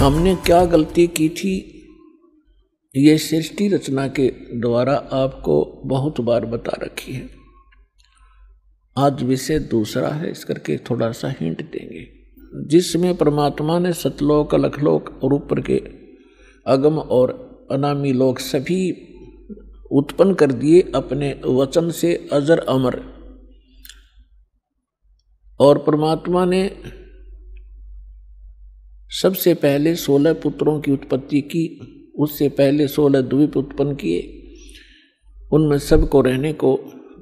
हमने क्या गलती की थी, ये सृष्टि रचना के द्वारा आपको बहुत बार बता रखी है। आज विषय दूसरा है, इस करके थोड़ा सा हिंट देंगे, जिसमें परमात्मा ने सतलोक, अलखलोक और ऊपर के अगम और अनामी लोक सभी उत्पन्न कर दिए अपने वचन से अजर अमर। और परमात्मा ने सबसे पहले 16 पुत्रों की उत्पत्ति की, उससे पहले 16 द्वीप उत्पन्न किए, उनमें सबको रहने को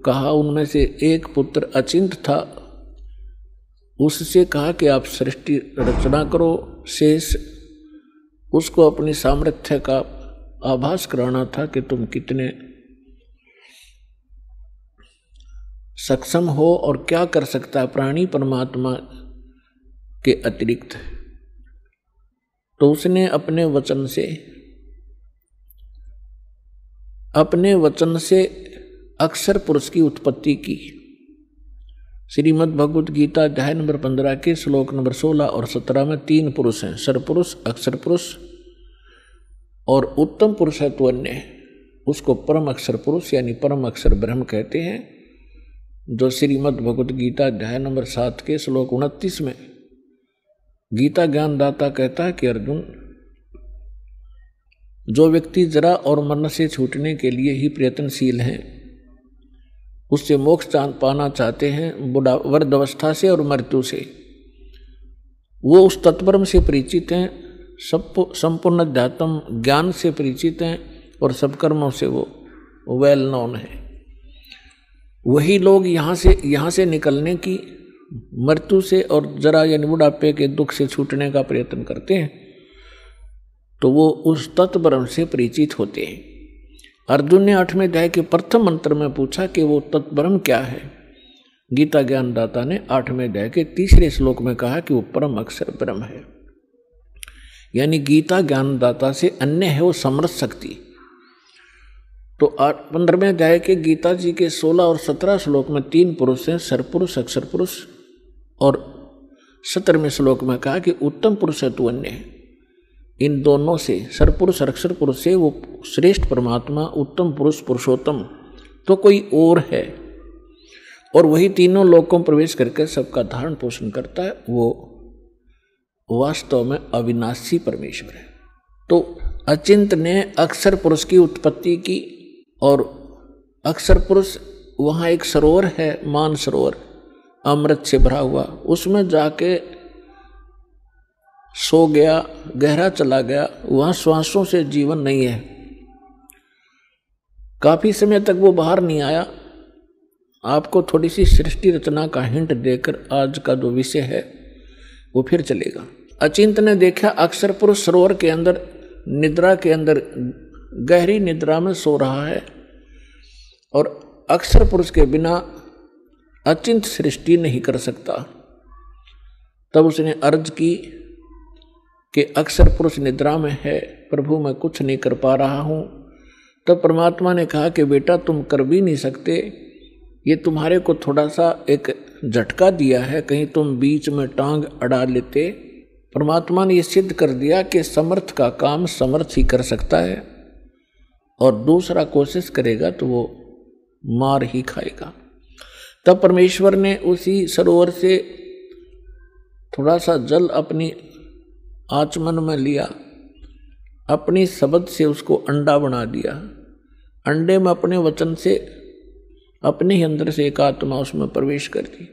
कहा। उनमें से एक पुत्र अचिंत था, उससे कहा कि आप सृष्टि रचना करो। शेष उसको अपनी सामर्थ्य का आभास कराना था कि तुम कितने सक्षम हो और क्या कर सकता है प्राणी परमात्मा के अतिरिक्त। तो उसने अपने वचन से अक्षर पुरुष की उत्पत्ति की। श्रीमद् भगवत गीता अध्याय नंबर 15 के श्लोक नंबर 16 और 17 में 3 पुरुष हैं, सरपुरुष, अक्षर पुरुष और उत्तम पुरुष है तो अन्य, उसको परम अक्षर पुरुष यानी परम अक्षर ब्रह्म कहते हैं। जो श्रीमद् भगवत गीता अध्याय नंबर 7 के श्लोक 29 में गीता ज्ञानदाता कहता है कि अर्जुन, जो व्यक्ति जरा और मरण से छूटने के लिए ही प्रयत्नशील हैं, उससे मोक्ष पाना चाहते हैं, वृद्धावस्था से और मृत्यु से, वो उस तत्परम से परिचित हैं, संपूर्ण अध्यात्म ज्ञान से परिचित हैं और सब कर्मों से वो वेल नोन है। वही लोग यहाँ से निकलने की, मृत्यु से और जरा यानी बुढ़ापे के दुख से छूटने का प्रयत्न करते हैं, तो वो उस तत्ब्रह्म से परिचित होते हैं। अर्जुन ने 8वें अध्याय के प्रथम मंत्र में पूछा कि वो तत्ब्रह्म क्या है। गीता ज्ञानदाता ने 8वें अध्याय के 3रे श्लोक में कहा कि वो परम अक्षर ब्रह्म है। यानी गीता ज्ञानदाता से अन्य है वो समर्थ शक्ति। तो 15वें अध्याय के गीता जी के 16 और 17 श्लोक में 3 पुरुष हैं, सरपुरुष, अक्षर पुरुष, और 17वें श्लोक में कहा कि उत्तम पुरुष है तो अन्य है। इन दोनों से, सरपुरुष और अक्षर पुरुष से वो श्रेष्ठ परमात्मा, उत्तम पुरुष, पुरुषोत्तम तो कोई और है, और वही तीनों लोकों में प्रवेश करके सबका धारण पोषण करता है। वो वास्तव में अविनाशी परमेश्वर है। तो अचिंत ने अक्षर पुरुष की उत्पत्ति की, और अक्षर पुरुष वहाँ एक सरोवर है, मान सरोवर, अमृत से भरा हुआ, उसमें जाके सो गया, गहरा चला गया। वहाँ श्वासों से जीवन नहीं है, काफी समय तक वो बाहर नहीं आया। आपको थोड़ी सी सृष्टि रचना का हिंट देकर आज का जो विषय है वो फिर चलेगा। अचिंत ने देखा अक्षर पुरुष सरोवर के अंदर, निद्रा के अंदर, गहरी निद्रा में सो रहा है, और अक्षर पुरुष के बिना अचिंत सृष्टि नहीं कर सकता। तब उसने अर्ज की कि अक्षर पुरुष निद्रा में है, प्रभु मैं कुछ नहीं कर पा रहा हूँ। तब परमात्मा ने कहा कि बेटा तुम कर भी नहीं सकते, ये तुम्हारे को थोड़ा सा एक झटका दिया है, कहीं तुम बीच में टांग अड़ा लेते। परमात्मा ने ये सिद्ध कर दिया कि समर्थ का काम समर्थ ही कर सकता है, और दूसरा कोशिश करेगा तो वो मार ही खाएगा। तब परमेश्वर ने उसी सरोवर से थोड़ा सा जल अपनी आचमन में लिया, अपनी शब्द से उसको अंडा बना दिया। अंडे में अपने वचन से, अपने ही अंदर से एक आत्मा उसमें प्रवेश कर दी।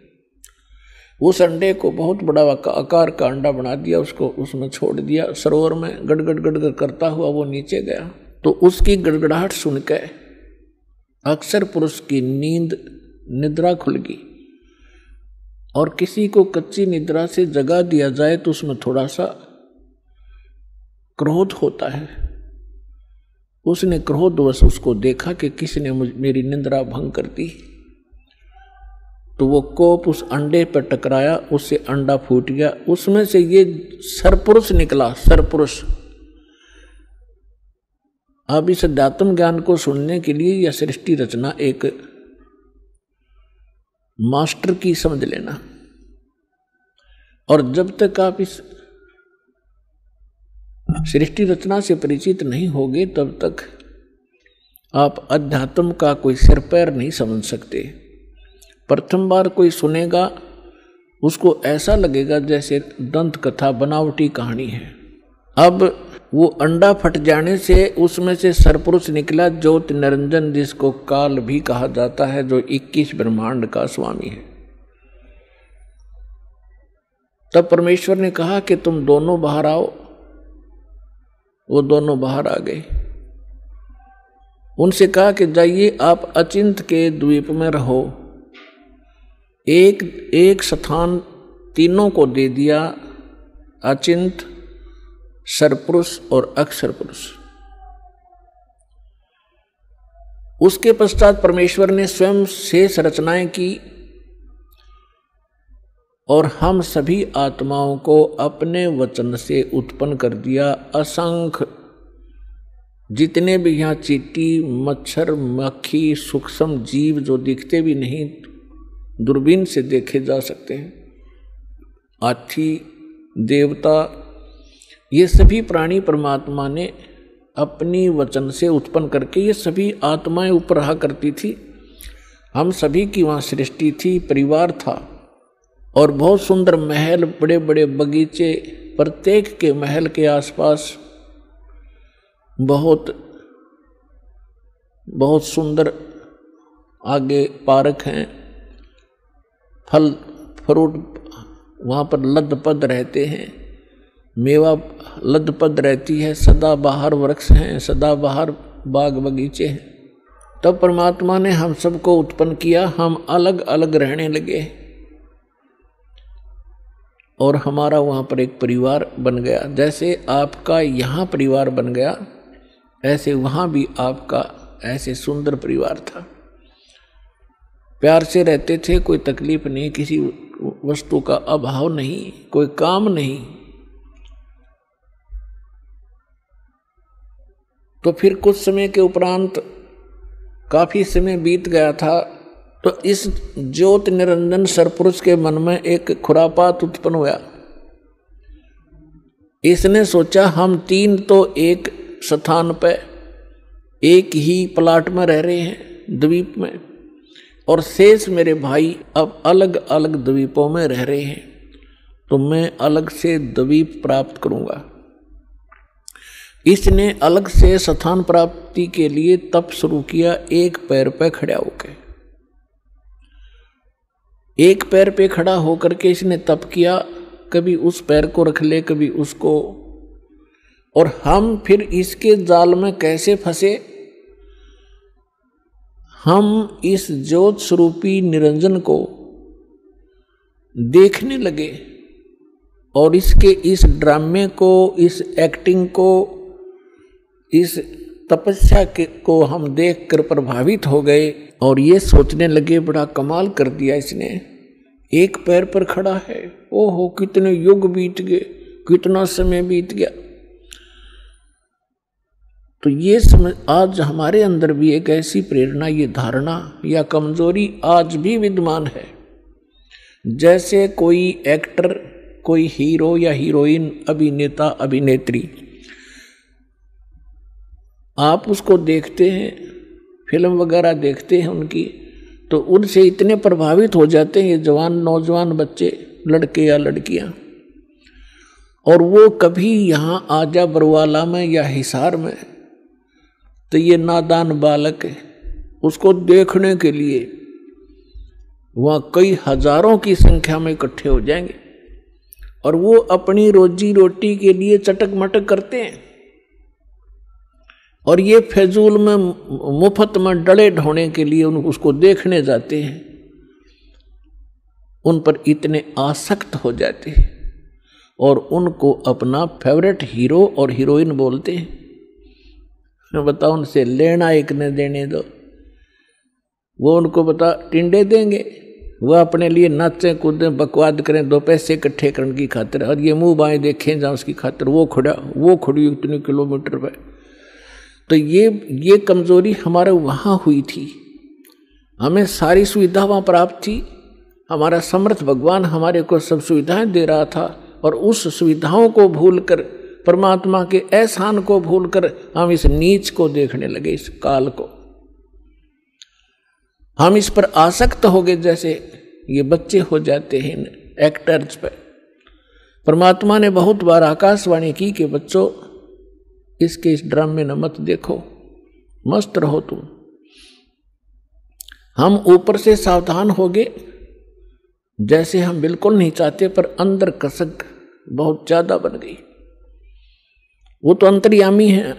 उस अंडे को बहुत बड़ा आकार का अंडा बना दिया, उसको उसमें छोड़ दिया। सरोवर में गड़गड़ गड़गड़ करता हुआ वो नीचे गया, तो उसकी गड़गड़ाहट सुनकर अक्षर पुरुष की निद्रा खुल गई। और किसी को कच्ची निद्रा से जगा दिया जाए तो उसमें थोड़ा सा क्रोध होता है। उसने क्रोधवश उसको देखा कि किसने मेरी निद्रा भंग कर दी, तो वो कोप उस अंडे पर टकराया, उससे अंडा फूट गया, उसमें से ये सरपुरुष निकला, सरपुरुष। अब इस अध्यात्म ज्ञान को सुनने के लिए यह सृष्टि रचना एक मास्टर की समझ लेना। और जब तक आप इस सृष्टि रचना से परिचित नहीं होगे तब तक आप अध्यात्म का कोई सिर पैर नहीं समझ सकते। प्रथम बार कोई सुनेगा उसको ऐसा लगेगा जैसे दंत कथा बनावटी कहानी है। अब वो अंडा फट जाने से उसमें से सरपुरुष निकला ज्योति निरंजन, जिसको काल भी कहा जाता है, जो 21 ब्रह्मांड का स्वामी है। तब परमेश्वर ने कहा कि तुम दोनों बाहर आओ। वो दोनों बाहर आ गए। उनसे कहा कि जाइए आप अचिंत के द्वीप में रहो। एक एक स्थान तीनों को दे दिया, अचिंत, सरपुरुष और अक्षर पुरुष। उसके पश्चात परमेश्वर ने स्वयं शेष रचनाएं की और हम सभी आत्माओं को अपने वचन से उत्पन्न कर दिया। असंख्य जितने भी यहाँ चींटी, मच्छर, मक्खी, सूक्ष्म जीव जो दिखते भी नहीं, दूरबीन से देखे जा सकते हैं, हाथी, देवता, ये सभी प्राणी परमात्मा ने अपनी वचन से उत्पन्न करके, ये सभी आत्माएं ऊपर रहा करती थी। हम सभी की वहाँ सृष्टि थी, परिवार था और बहुत सुंदर महल, बड़े बड़े बगीचे, प्रत्येक के महल के आसपास बहुत बहुत सुंदर आगे पार्क हैं, फल फ्रूट वहाँ पर लदपद रहते हैं, मेवा लदपद रहती है, सदाबहार वृक्ष हैं, सदाबहार बाग बगीचे हैं। तब परमात्मा ने हम सबको उत्पन्न किया, हम अलग अलग रहने लगे और हमारा वहाँ पर एक परिवार बन गया। जैसे आपका यहाँ परिवार बन गया, ऐसे वहाँ भी आपका ऐसे सुंदर परिवार था। प्यार से रहते थे, कोई तकलीफ नहीं, किसी वस्तु का अभाव नहीं, कोई काम नहीं। तो फिर कुछ समय के उपरांत काफी समय बीत गया था, तो इस ज्योति निरंजन सरपुरुष के मन में एक खुरापात उत्पन्न हुआ। इसने सोचा हम तीन तो एक स्थान पे एक ही प्लाट में रह रहे हैं, द्वीप में, और शेष मेरे भाई अब अलग अलग द्वीपों में रह रहे हैं, तो मैं अलग से द्वीप प्राप्त करूंगा। इसने अलग से स्थान प्राप्ति के लिए तप शुरू किया, एक पैर पे खड़ा होकर। एक पैर पे खड़ा होकर के इसने तप किया, कभी उस पैर को रख ले, कभी उसको, और हम फिर इसके जाल में कैसे फंसे। हम इस ज्योत स्वरूपी निरंजन को देखने लगे और इसके इस ड्रामे को, इस एक्टिंग को, इस तपस्या को हम देखकर प्रभावित हो गए और ये सोचने लगे बड़ा कमाल कर दिया इसने, एक पैर पर खड़ा है, ओहो कितने युग बीत गए, कितना समय बीत गया। तो ये समझ, आज हमारे अंदर भी एक ऐसी प्रेरणा, ये धारणा या कमजोरी आज भी विद्यमान है। जैसे कोई एक्टर, कोई हीरो या हीरोइन, अभिनेता, अभिनेत्री, आप उसको देखते हैं, फिल्म वगैरह देखते हैं उनकी, तो उनसे इतने प्रभावित हो जाते हैं ये जवान नौजवान बच्चे, लड़के या लड़कियां, और वो कभी यहाँ आजा बरवाला में या हिसार में, तो ये नादान बालक है, उसको देखने के लिए वहाँ कई हजारों की संख्या में इकट्ठे हो जाएंगे और वो अपनी रोजी रोटी के लिए चटक मटक करते हैं और ये फजूल में मुफ्त में डले ढोने के लिए उसको देखने जाते हैं, उन पर इतने आसक्त हो जाते हैं और उनको अपना फेवरेट हीरो और हीरोइन बोलते हैं। मैं बताऊं, उनसे लेना एक न देने दो, वो उनको बता टिंडे देंगे, वह अपने लिए नाचें कूदें बकवाद करें, दो पैसे इकट्ठे करने की खातिर, और ये मुंह बाएं देखें जहाँ उसकी खातिर वो खड़ी इतने किलोमीटर पे। तो ये कमजोरी हमारे वहाँ हुई थी। हमें सारी सुविधा वहाँ प्राप्त थी, हमारा समर्थ भगवान हमारे को सब सुविधाएं दे रहा था और उस सुविधाओं को भूलकर परमात्मा के एहसान को भूलकर हम इस नीच को देखने लगे, इस काल को। हम इस पर आसक्त हो गए, जैसे ये बच्चे हो जाते हैं एक्टर्स पर। परमात्मा ने बहुत बार आकाशवाणी की कि बच्चों इसके इस ड्रामे न मत देखो, मस्त रहो तुम। हम ऊपर से सावधान हो गए, जैसे हम बिल्कुल नहीं चाहते, पर अंदर कसक बहुत ज्यादा बन गई। वो तो अंतर्यामी है,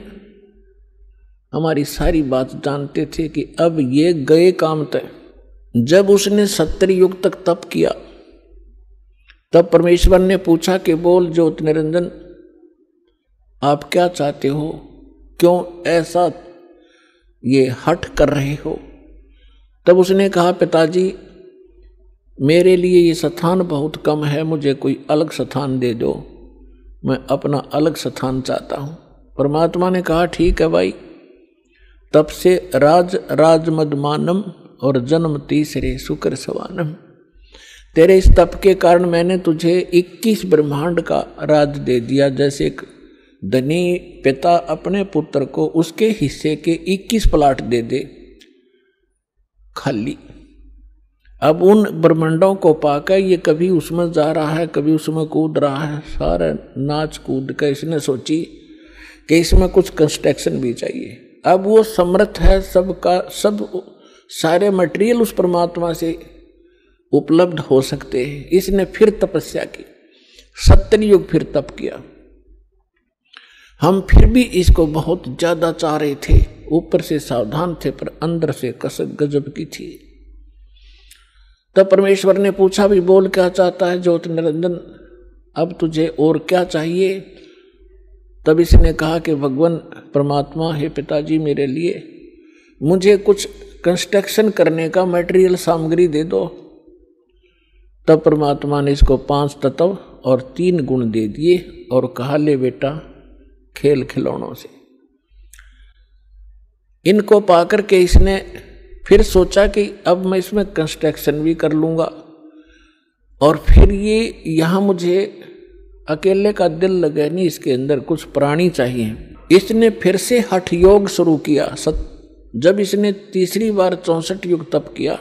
हमारी सारी बात जानते थे कि अब ये गए काम तय। जब उसने 70 युग तक तप किया, तब परमेश्वर ने पूछा कि बोल ज्योत निरंजन, आप क्या चाहते हो, क्यों ऐसा ये हठ कर रहे हो। तब उसने कहा पिताजी मेरे लिए ये स्थान बहुत कम है, मुझे कोई अलग स्थान दे दो, मैं अपना अलग स्थान चाहता हूँ। परमात्मा ने कहा ठीक है भाई, तब से राजमदमानम और जन्म तीसरे शुक्र सवानम। तेरे इस तप के कारण मैंने तुझे 21 ब्रह्मांड का राज दे दिया। जैसे एक धनी पिता अपने पुत्र को उसके हिस्से के 21 प्लाट दे दे खाली। अब उन ब्रह्मांडों को पाकर ये कभी उसमें जा रहा है, कभी उसमें कूद रहा है, सारा नाच कूद कर इसने सोची कि इसमें कुछ कंस्ट्रक्शन भी चाहिए। अब वो समर्थ है, सबका सब सारे मटेरियल उस परमात्मा से उपलब्ध हो सकते हैं। इसने फिर तपस्या की, 70 युग फिर तप किया। हम फिर भी इसको बहुत ज्यादा चाह रहे थे, ऊपर से सावधान थे पर अंदर से कसक गजब की थी। तब परमेश्वर ने पूछा भी बोल क्या चाहता है ज्योत निरंजन, अब तुझे और क्या चाहिए। तब इसने कहा कि भगवान परमात्मा हे पिताजी मेरे लिए मुझे कुछ कंस्ट्रक्शन करने का मटेरियल सामग्री दे दो। तब परमात्मा ने इसको 5 तत्व और 3 गुण दे दिए और कहा ले बेटा खेल खिलौनों से। इनको पाकर के इसने फिर सोचा कि अब मैं इसमें कंस्ट्रक्शन भी कर लूंगा और फिर ये यहाँ मुझे अकेले का दिल लगे नहीं, इसके अंदर कुछ प्राणी चाहिए। इसने फिर से हठ योग शुरू किया। जब इसने तीसरी बार 64 युग तप किया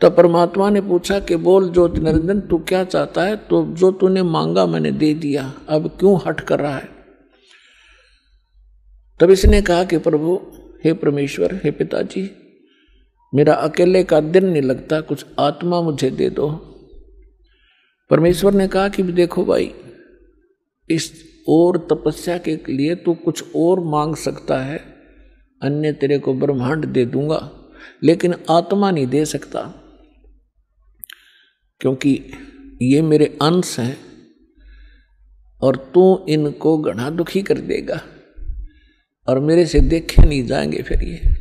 तब परमात्मा ने पूछा कि बोल ज्योत निरंजन तू क्या चाहता है। तो जो तूने मांगा मैंने दे दिया, अब क्यों हठ कर रहा है। तब इसने कहा कि प्रभु हे परमेश्वर हे पिताजी मेरा अकेले का दिन नहीं लगता, कुछ आत्मा मुझे दे दो। परमेश्वर ने कहा कि देखो भाई इस और तपस्या के लिए तू कुछ और मांग सकता है, अन्य तेरे को ब्रह्मांड दे दूंगा, लेकिन आत्मा नहीं दे सकता क्योंकि ये मेरे अंश हैं और तू इनको घना दुखी कर देगा और मेरे से देखे नहीं जाएंगे फिर ये।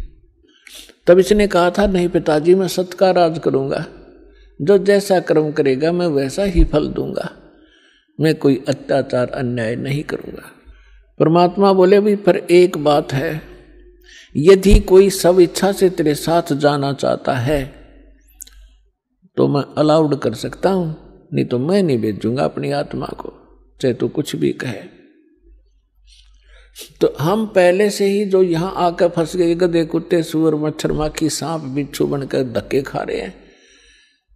तब इसने कहा था नहीं पिताजी मैं सत्य का राज करूंगा, जो जैसा कर्म करेगा मैं वैसा ही फल दूंगा, मैं कोई अत्याचार अन्याय नहीं करूंगा। परमात्मा बोले भी पर एक बात है, यदि कोई सब इच्छा से तेरे साथ जाना चाहता है तो मैं अलाउड कर सकता हूं, नहीं तो मैं नहीं भेजूंगा अपनी आत्मा को, चाहे तू कुछ भी कहे। तो हम पहले से ही जो यहाँ आकर फंस गए, गधे कुत्ते सूअर मच्छर माखी सांप बिच्छू बनकर धक्के खा रहे हैं,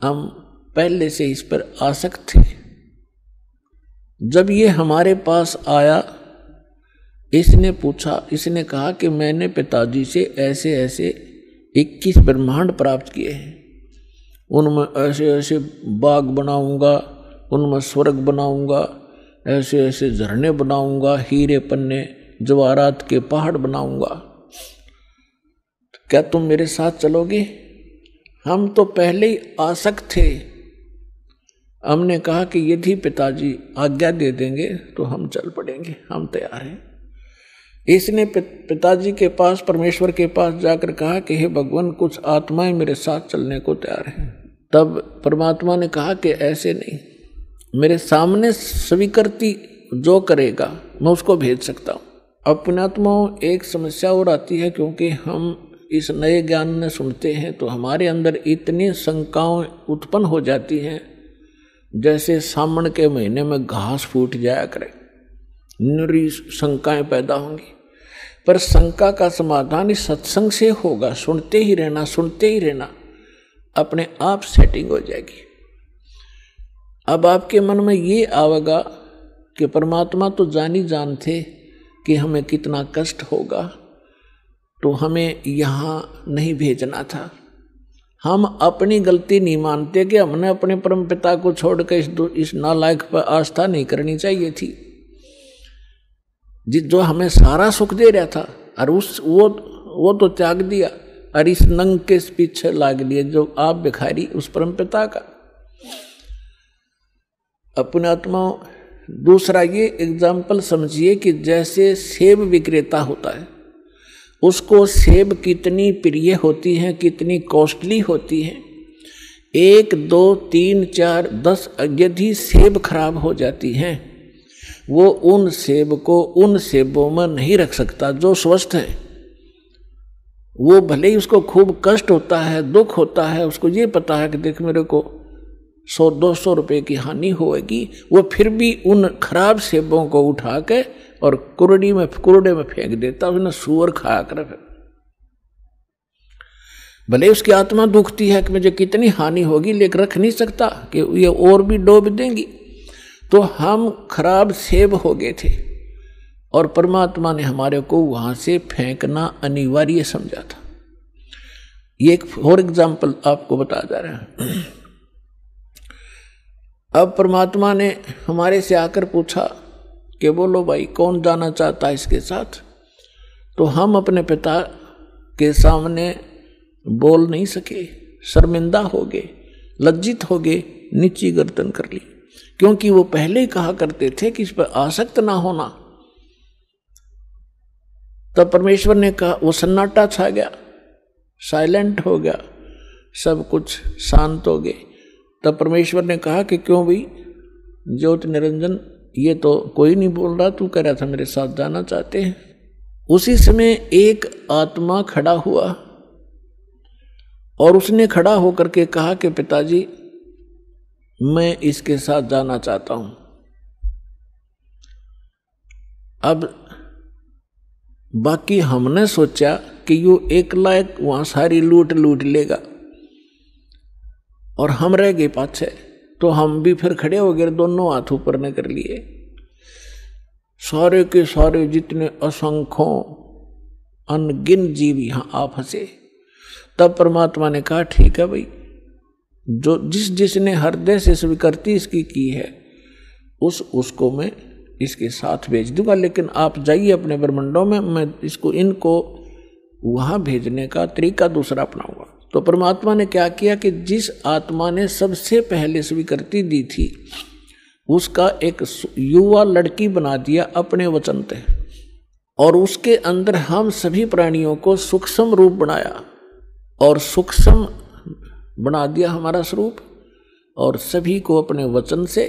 हम पहले से इस पर आसक्त थे। जब ये हमारे पास आया इसने पूछा, इसने कहा कि मैंने पिताजी से ऐसे ऐसे 21 ब्रह्मांड प्राप्त किए हैं, उनमें ऐसे ऐसे बाग बनाऊंगा, उनमें स्वर्ग बनाऊंगा, ऐसे ऐसे झरने बनाऊंगा, हीरे पन्ने जवाहरात के पहाड़ बनाऊंगा, क्या तुम मेरे साथ चलोगे। हम तो पहले ही आसक्त थे। हमने कहा कि यदि पिताजी आज्ञा दे देंगे तो हम चल पड़ेंगे, हम तैयार हैं। इसने पिताजी के पास परमेश्वर के पास जाकर कहा कि हे भगवान कुछ आत्माएं मेरे साथ चलने को तैयार हैं। तब परमात्मा ने कहा कि ऐसे नहीं, मेरे सामने स्वीकृति जो करेगा मैं उसको भेज सकता हूँ। अब पुण्यात्माओं एक समस्या और आती है, क्योंकि हम इस नए ज्ञान में सुनते हैं तो हमारे अंदर इतनी शंकाएं उत्पन्न हो जाती हैं जैसे सावन के महीने में घास फूट जाया करे, निरी शंकाएं पैदा होंगी। पर शंका का समाधान इस सत्संग से होगा। सुनते ही रहना, अपने आप सेटिंग हो जाएगी। अब आपके मन में ये आवेगा कि परमात्मा तो जानते कि हमें कितना कष्ट होगा, तो हमें यहाँ नहीं भेजना था। हम अपनी गलती नहीं मानते कि हमने अपने परम पिता को छोड़कर इस नालायक पर आस्था नहीं करनी चाहिए थी, जो हमें सारा सुख दे रहा था, और वो तो त्याग दिया और इस नंग के पीछे लाग लिए जो आप भिखारी उस परम पिता का। अपने आत्मा दूसरा ये एग्जाम्पल समझिए कि जैसे सेब विक्रेता होता है, उसको सेब कितनी प्रिय होती हैं, कितनी कॉस्टली होती हैं। 1, 2, 3, 4, 10 यदि सेब खराब हो जाती हैं, वो उन सेब को उन सेबों में नहीं रख सकता जो स्वस्थ है। वो भले ही उसको खूब कष्ट होता है, दुख होता है, उसको ये पता है कि देख मेरे को 100-200 रुपए की हानि होगी, वो फिर भी उन खराब सेबों को उठा के और कूड़े में फेंक देता, उसने सूअर खाया कर। भले उसकी आत्मा दुखती है कि मुझे कितनी हानि होगी, लेकिन रख नहीं सकता कि ये और भी डूब देंगी। तो हम खराब सेब हो गए थे और परमात्मा ने हमारे को वहां से फेंकना अनिवार्य समझा था। ये एक और एग्जाम्पल आपको बता जा रहा है। अब परमात्मा ने हमारे से आकर पूछा कि बोलो भाई कौन जाना चाहता है इसके साथ। तो हम अपने पिता के सामने बोल नहीं सके, शर्मिंदा हो गए, लज्जित हो गए, नीची गर्दन कर ली, क्योंकि वो पहले ही कहा करते थे कि इस पर आसक्त ना होना। तब परमेश्वर ने कहा, वो सन्नाटा छा गया, साइलेंट हो गया, सब कुछ शांत हो गए। तब परमेश्वर ने कहा कि क्यों भाई ज्योति निरंजन, ये तो कोई नहीं बोल रहा, तू कह रहा था मेरे साथ जाना चाहते हैं। उसी समय एक आत्मा खड़ा हुआ और उसने खड़ा होकर के कहा कि पिताजी मैं इसके साथ जाना चाहता हूं। अब बाकी हमने सोचा कि यो एकला एक वहां सारी लूट लेगा और हम रह गए पाछे, तो हम भी फिर खड़े हो गए, दोनों हाथ ऊपर ने कर लिए। सारे के सारे जितने असंख्यों अनगिन जीव यहां आ फंसे। तब परमात्मा ने कहा ठीक है भाई, जो जिसने हृदय से स्वीकृति इसकी की है उसको मैं इसके साथ भेज दूंगा, लेकिन आप जाइए अपने ब्रह्मांडों में, मैं इनको वहां भेजने का तरीका दूसरा अपनाऊंगा। तो परमात्मा ने क्या किया कि जिस आत्मा ने सबसे पहले स्वीकृति दी थी उसका एक युवा लड़की बना दिया अपने वचन से, और उसके अंदर हम सभी प्राणियों को सूक्ष्म रूप बनाया और सूक्ष्म बना दिया हमारा स्वरूप, और सभी को अपने वचन से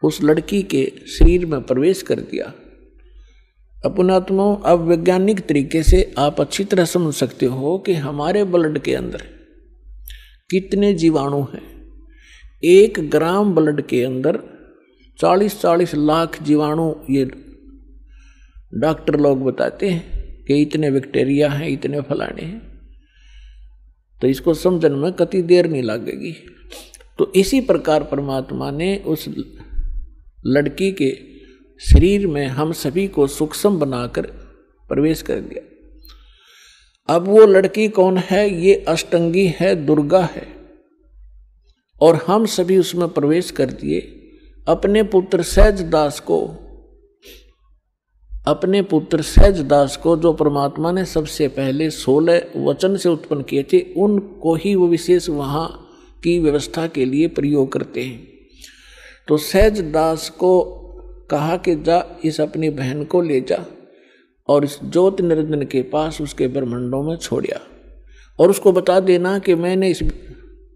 उस लड़की के शरीर में प्रवेश कर दिया। अपनात्मा अब वैज्ञानिक तरीके से आप अच्छी तरह समझ सकते हो कि हमारे ब्लड के अंदर कितने जीवाणु हैं। 1 ग्राम ब्लड के अंदर 40-40 लाख जीवाणु, ये डॉक्टर लोग बताते हैं कि इतने बैक्टीरिया हैं, इतने फलाने हैं। तो इसको समझने में कति देर नहीं लगेगी। तो इसी प्रकार परमात्मा ने उस लड़की के शरीर में हम सभी को सूक्ष्म बनाकर प्रवेश कर दिया। अब वो लड़की कौन है? ये अष्टंगी है, दुर्गा है, और हम सभी उसमें प्रवेश कर दिए। अपने पुत्र सहजदास को जो परमात्मा ने सबसे पहले 16 वचन से उत्पन्न किए थे, उनको ही वो विशेष वहाँ की व्यवस्था के लिए प्रयोग करते हैं। तो सहजदास को कहा कि जा इस अपनी बहन को ले जा और इस ज्योति निरंजन के पास उसके ब्रह्मांडों में छोड़िया, और उसको बता देना कि मैंने इस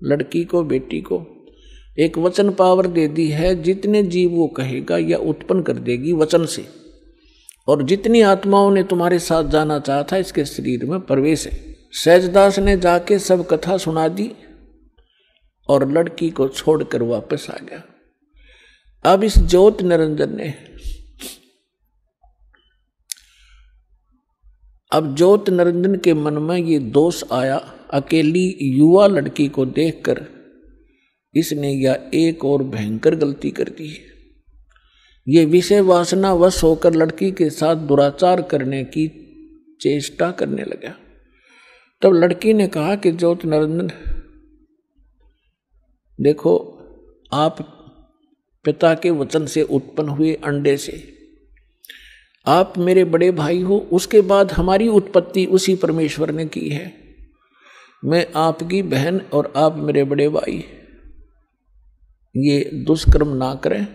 लड़की को, बेटी को एक वचन पावर दे दी है, जितने जीव वो कहेगा या उत्पन्न कर देगी वचन से, और जितनी आत्माओं ने तुम्हारे साथ जाना चाहा था इसके शरीर में प्रवेश है। सहजदास ने जाके सब कथा सुना दी और लड़की को छोड़कर वापस आ गया। अब इस ज्योति निरंजन ने अब ज्योति निरंजन के मन में ये दोष आया, अकेली युवा लड़की को देखकर इसने यह एक और भयंकर गलती कर दी। ये विषय वासना वश होकर लड़की के साथ दुराचार करने की चेष्टा करने लगा। तब लड़की ने कहा कि ज्योति निरंजन देखो, आप पिता के वचन से उत्पन्न हुए अंडे से, आप मेरे बड़े भाई हो, उसके बाद हमारी उत्पत्ति उसी परमेश्वर ने की है। मैं आपकी बहन और आप मेरे बड़े भाई, ये दुष्कर्म ना करें।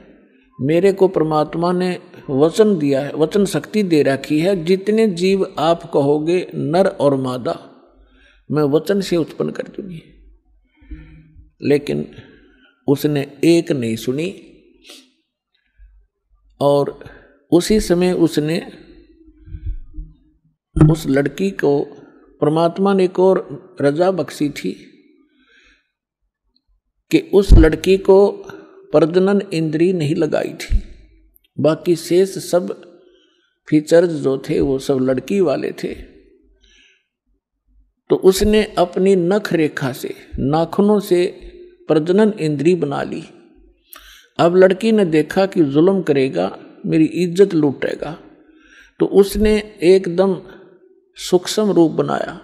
मेरे को परमात्मा ने वचन दिया है, वचन शक्ति दे रखी है, जितने जीव आप कहोगे नर और मादा मैं वचन से उत्पन्न कर दूंगी। लेकिन उसने एक नहीं सुनी और उसी समय उसने उस लड़की को, परमात्मा ने एक और रजा बख्शी थी कि उस लड़की को प्रजनन इंद्री नहीं लगाई थी, बाकी शेष सब फीचर्स जो थे वो सब लड़की वाले थे। तो उसने अपनी नख रेखा से, नाखूनों से प्रजनन इंद्री बना ली। अब लड़की ने देखा कि जुल्म करेगा, मेरी इज्जत लूटेगा, तो उसने एकदम सूक्ष्म रूप बनाया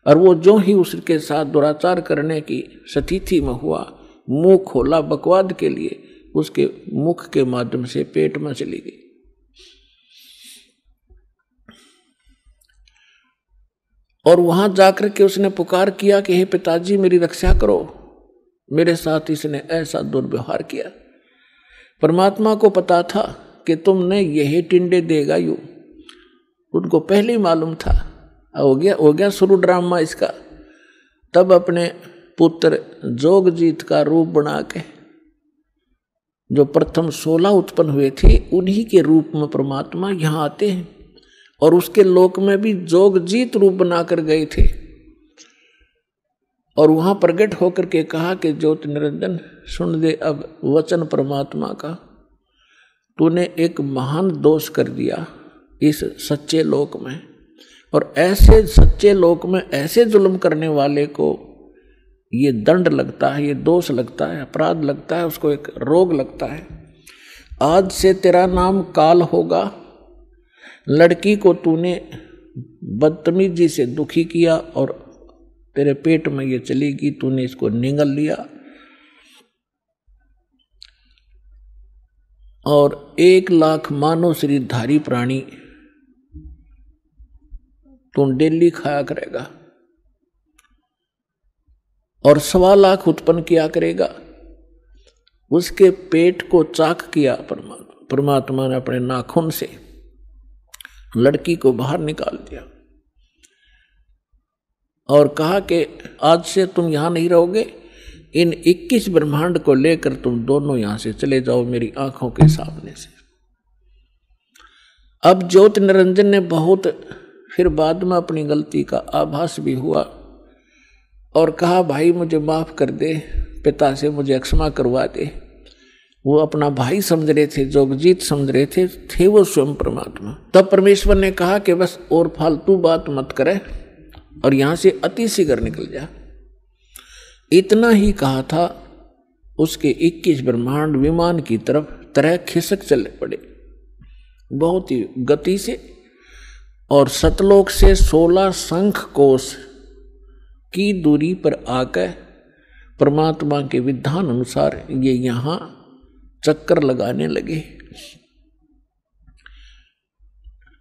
और वो जो ही उसके साथ दुराचार करने की स्थिति में हुआ, मुंह खोला बकवाद के लिए, उसके मुख के माध्यम से पेट में चली गई। और वहां जाकर के उसने पुकार किया कि हे पिताजी मेरी रक्षा करो, मेरे साथ इसने ऐसा दुर्व्यवहार किया। परमात्मा को पता था कि तुमने यही टिंडे देगा यूं, उनको पहले ही मालूम था। हो गया शुरू ड्रामा इसका। तब अपने पुत्र जोगजीत का रूप बना के, जो प्रथम 16 उत्पन्न हुए थे, उन्हीं के रूप में परमात्मा यहाँ आते हैं और उसके लोक में भी जोगजीत रूप बनाकर गए थे। और वहां प्रकट होकर के कहा कि ज्योति निरंजन सुन दे अब वचन परमात्मा का, तूने एक महान दोष कर दिया इस सच्चे लोक में, और ऐसे सच्चे लोक में ऐसे जुल्म करने वाले को ये दंड लगता है, ये दोष लगता है, अपराध लगता है, उसको एक रोग लगता है। आज से तेरा नाम काल होगा। लड़की को तूने बदतमीजी से दुखी किया और तेरे पेट में ये चलेगी, तूने इसको निगल लिया और 1 लाख मानव शरीरधारी प्राणी तू डेली खाया करेगा और 1.25 लाख उत्पन्न किया करेगा। उसके पेट को चाक किया परमात्मा ने अपने नाखून से, लड़की को बाहर निकाल दिया और कहा कि आज से तुम यहां नहीं रहोगे, इन 21 ब्रह्मांड को लेकर तुम दोनों यहां से चले जाओ मेरी आंखों के सामने से। अब ज्योति निरंजन ने बहुत फिर बाद में अपनी गलती का आभास भी हुआ और कहा भाई मुझे माफ कर दे, पिता से मुझे क्षमा करवा दे। वो अपना भाई समझ रहे थे, जोगजीत समझ रहे थे वो स्वयं परमात्मा। तब परमेश्वर ने कहा कि बस और फालतू बात मत करे और यहां से अति शीघ्र निकल जा। इतना ही कहा था, उसके 21 ब्रह्मांड विमान की तरह खिसक चले पड़े बहुत ही गति से, और सतलोक से 16 शंख कोश की दूरी पर आकर परमात्मा के विधान अनुसार ये यहां चक्कर लगाने लगे।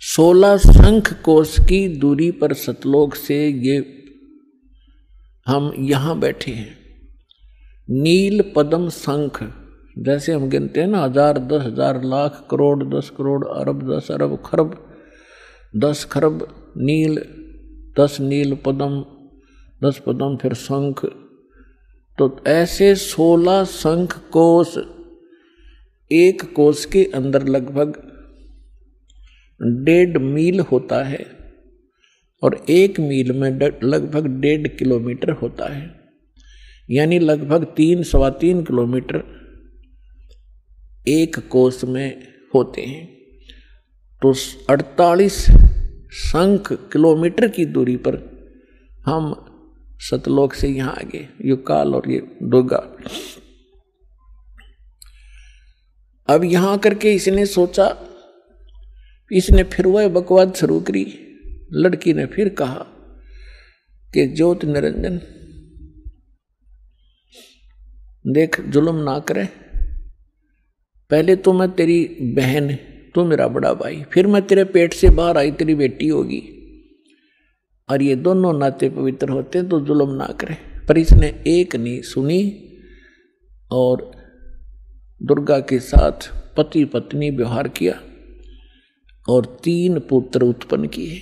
16 शंख कोश की दूरी पर सतलोक से ये हम यहां बैठे हैं। नील पद्म शंख, जैसे हम गिनते हैं ना 1000, 10,000, लाख, करोड़, 10 करोड़, अरब, 10 अरब, खरब, 10 खरब नील, 10 नील पद्म, 10 पद्म, फिर शंख। तो ऐसे 16 शंख कोश, एक कोश के अंदर लगभग 1.5 मील होता है और 1 मील में लगभग 1.5 किलोमीटर होता है, यानी लगभग 3-3.25 किलोमीटर एक कोश में होते हैं। तो 48 संख्य किलोमीटर की दूरी पर हम सतलोक से यहां आ गए, ये काल और ये दुर्गा। अब यहां करके इसने सोचा, इसने फिर वह बकवाद शुरू करी। लड़की ने फिर कहा कि ज्योत निरंजन देख, जुल्म ना करे, पहले तो मैं तेरी बहन, तू मेरा बड़ा भाई, फिर मैं तेरे पेट से बाहर आई तेरी बेटी होगी, और ये दोनों नाते पवित्र होते हैं, तो जुल्म ना करे। पर इसने एक नहीं सुनी और दुर्गा के साथ पति पत्नी व्यवहार किया और 3 पुत्र उत्पन्न किए।